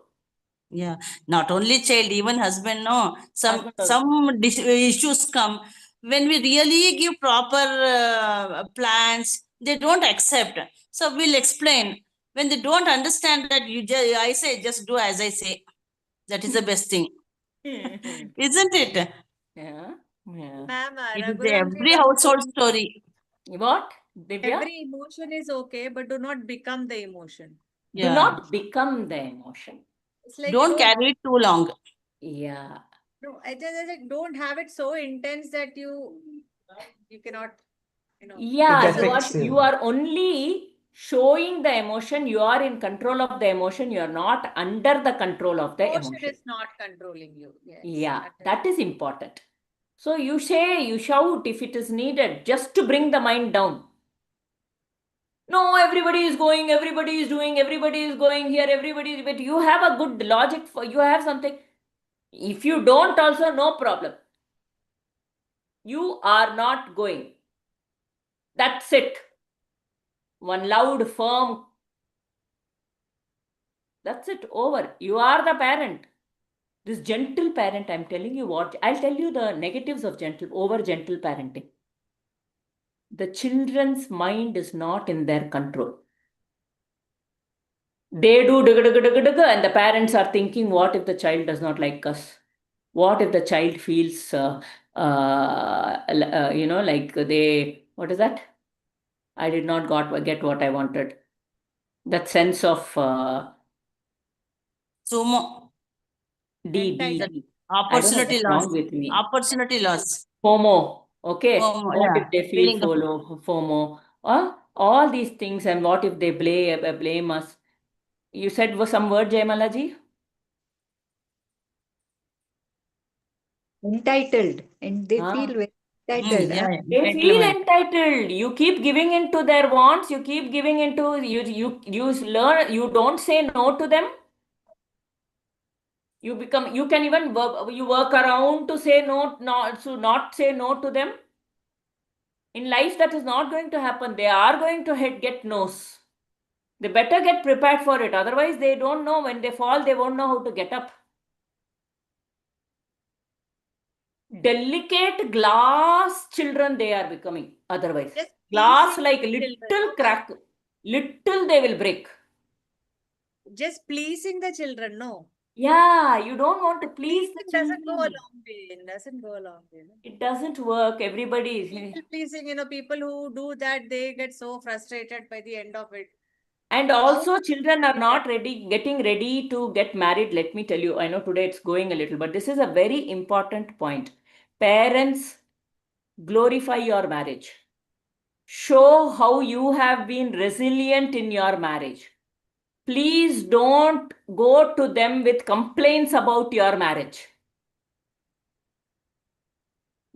Yeah, not only child, even husband. No, Husband also. some issues come when we really give proper plans. They don't accept. So we'll explain. When they don't understand that, I say just do as I say. That is the best thing, isn't it? Yeah. Yeah. Ma'am, It is Raghuramji every was household saying story. What, Divya? every emotion is okay, but do not become the emotion. Do Yeah. not become the emotion. It's like Don't carry it too long. Yeah. No, I just like don't have it so intense that you cannot, Yeah, It affects you you. are only showing the emotion. You are in control of the emotion. You are not under the control of the emotion emotion. is not controlling you. Yes. Yeah, that is important. So you shout if it is needed, just to bring the mind down. No, everybody is going, everybody is doing, everybody is going here, but you have a good logic you have something. If you don't also, no problem. You are not going. That's it. One loud, firm. That's it, over. You are the parent. This gentle parent, I'm telling you what, I'll tell you the negatives of over gentle parenting. The children's mind is not in their control. They do and the parents are thinking, what if the child does not like us? What if the child feels, like what is that? I did not get what I wanted. That sense of Sumo. Entitled. D. I don't know Opportunity what's loss. wrong with me. Opportunity loss. FOMO. Okay. FOMO, What yeah. if they feel Feeling of FOMO? All these things, and what if they blame us? You said some word, Jaimalaji? Entitled, and they feel very entitled. yeah, They feel entitlement. entitled. You keep giving into their wants. You keep giving into you learn. You don't say no to them. You can even work around to say no, not say no to them. In life, that is not going to happen. They are going to get no's. They better get prepared for it. Otherwise, they don't know, when they fall, they won't know how to get up. Delicate glass children they are becoming. Otherwise, Just glass pleasing like the little children. crack, little they will break. Just pleasing the children, no. Yeah, you don't want to please the Pleasing doesn't go a children. long way. It doesn't go a long way. No? It doesn't work. Everybody is. People pleasing, people who do that, they get so frustrated by the end of it. And also, children are not getting ready to get married. Let me tell you, I know today it's going a little, but this is a very important point. Parents glorify your marriage. Show how you have been resilient in your marriage. Please don't go to them with complaints about your marriage.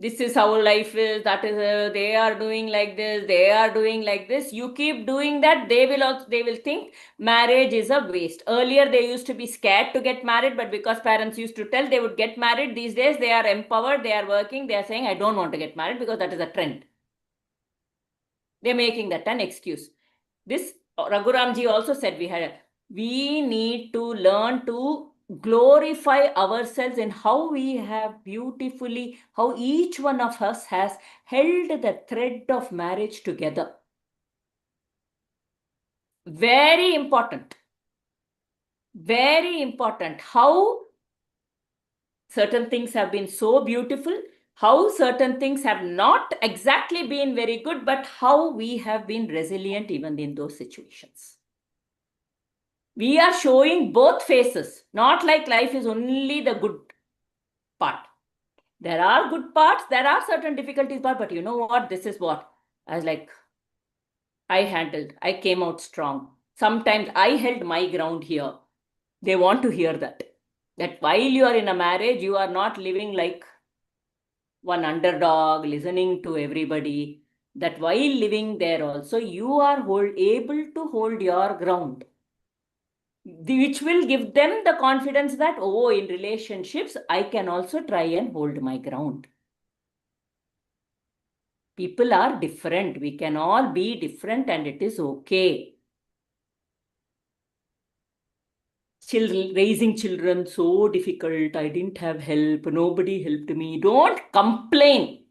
This is how life is, that is, they are doing like this, they are doing like this. You keep doing that, they will think marriage is a waste. Earlier, they used to be scared to get married, but because parents used to tell, they would get married. These days, they are empowered, they are working, they are saying, I don't want to get married because that is a trend. They're making that an excuse. This Raghuramji also said we need to learn to glorify ourselves in how we have beautifully, how each one of us has held the thread of marriage together. Very important. Very important. How certain things have been so beautiful, how certain things have not exactly been very good, but how we have been resilient even in those situations. We are showing both faces, not like life is only the good part. There are good parts, there are certain difficulties, but you know what? This is what I was like, I handled, I came out strong. Sometimes I held my ground here. They want to hear that while you are in a marriage, you are not living like one underdog, listening to everybody. That while living there also, you are able to hold your ground, which will give them the confidence that, oh, in relationships, I can also try and hold my ground. People are different. We can all be different and it is okay. Raising children, so difficult. I didn't have help. Nobody helped me. Don't complain.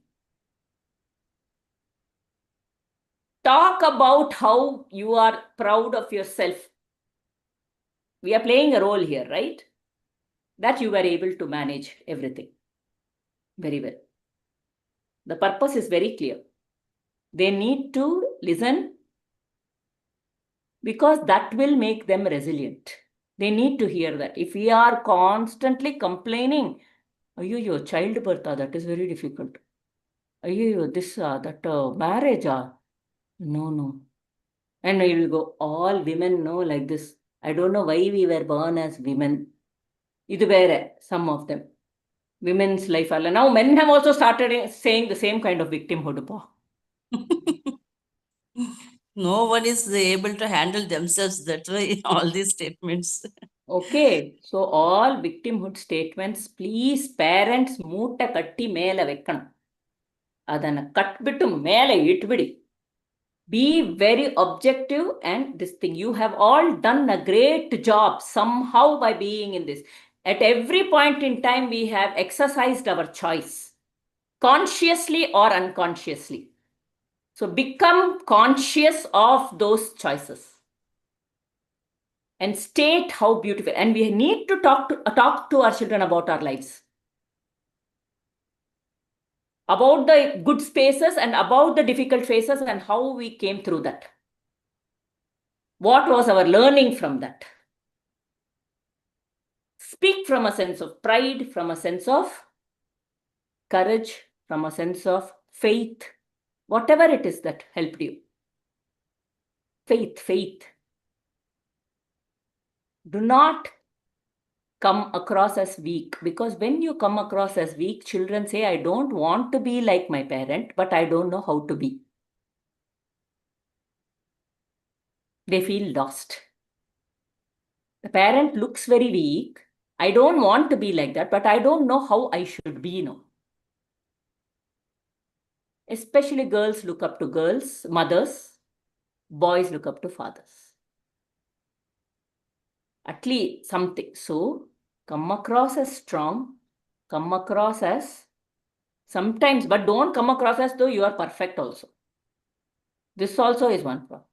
Talk about how you are proud of yourself. We are playing a role here, right? That you were able to manage everything very well. The purpose is very clear. They need to listen because that will make them resilient. They need to hear that. If we are constantly complaining, your childbirth, that is very difficult. This, marriage, no. And you will go, all women know like this. I don't know why we were born as women. Idu vere, some of them. Women's life. Now men have also started saying the same kind of victimhood. No one is able to handle themselves. That's why all these statements. Okay, so all victimhood statements, please parents, mootta katti mele vekkanam. Adana katbittu mele itbidi. Be very objective and this thing. You have all done a great job somehow by being in this. At every point in time, we have exercised our choice, consciously or unconsciously. So become conscious of those choices and state how beautiful. And we need to talk to our children about our lives, about the good spaces and about the difficult phases and how we came through that. What was our learning from that? Speak from a sense of pride, from a sense of courage, from a sense of faith, whatever it is that helped you. Faith. Do not come across as weak, because when you come across as weak, children say, I don't want to be like my parent, but I don't know how to be. They feel lost. The parent looks very weak. I don't want to be like that, but I don't know how I should be now. Especially girls look up to girls, mothers. Boys look up to fathers. At least something. So come across as strong, come across as sometimes, but don't come across as though you are perfect also. This also is one problem.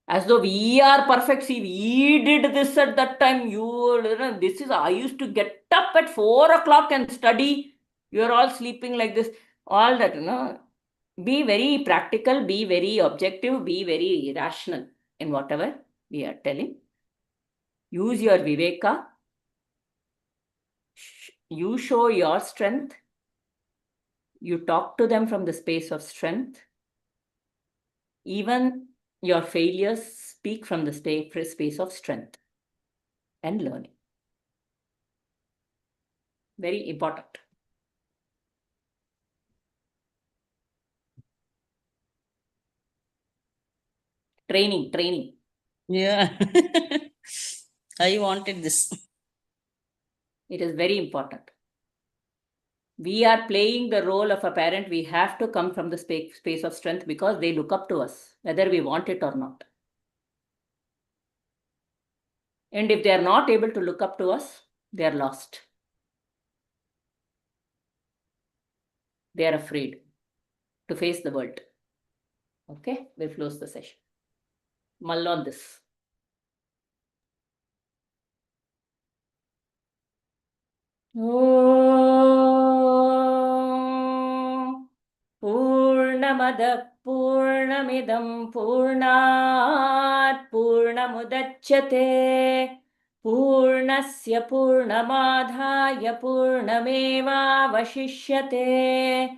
As though we are perfect. See, we did this at that time. This is, I used to get up at 4 o'clock and study. You're all sleeping like this. All that, Be very practical, be very objective, be very rational in whatever we are telling. Use your viveka. You show your strength. You talk to them from the space of strength. Even your failures speak from the space of strength and learning. Very important. Training. Yeah. I wanted this. It is very important. We are playing the role of a parent. We have to come from the space of strength because they look up to us, whether we want it or not. And if they are not able to look up to us, they are lost. They are afraid to face the world. Okay, we'll close the session. Mull on this. Om Purnamada Purnamidam Purnat Purnamudachyate Purnasya Purnamadhaya Purnameva Vashishyate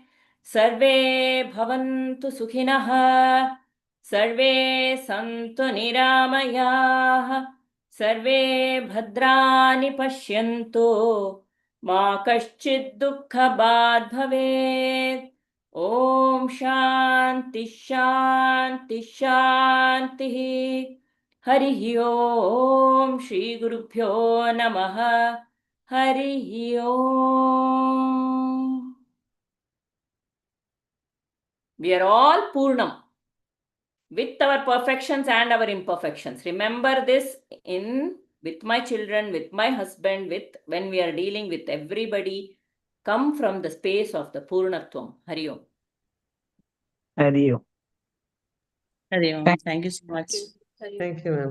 Sarve Bhavantu Sukhinah Sarve Santu Niramayah Sarve Bhadrani Pashyantu Ma Kaschid Dukkhabad Bhavet Om Shanti Shanti Shanti Hari Om Shri Gurubhyo Namaha Hari Om. We are all Purnam with our perfections and our imperfections. Remember this with my children, with my husband, when we are dealing with everybody. Come from the space of the Purnatvam. Hari Om. Hari Om. Hari Om. Thank you so much. Thank you, ma'am.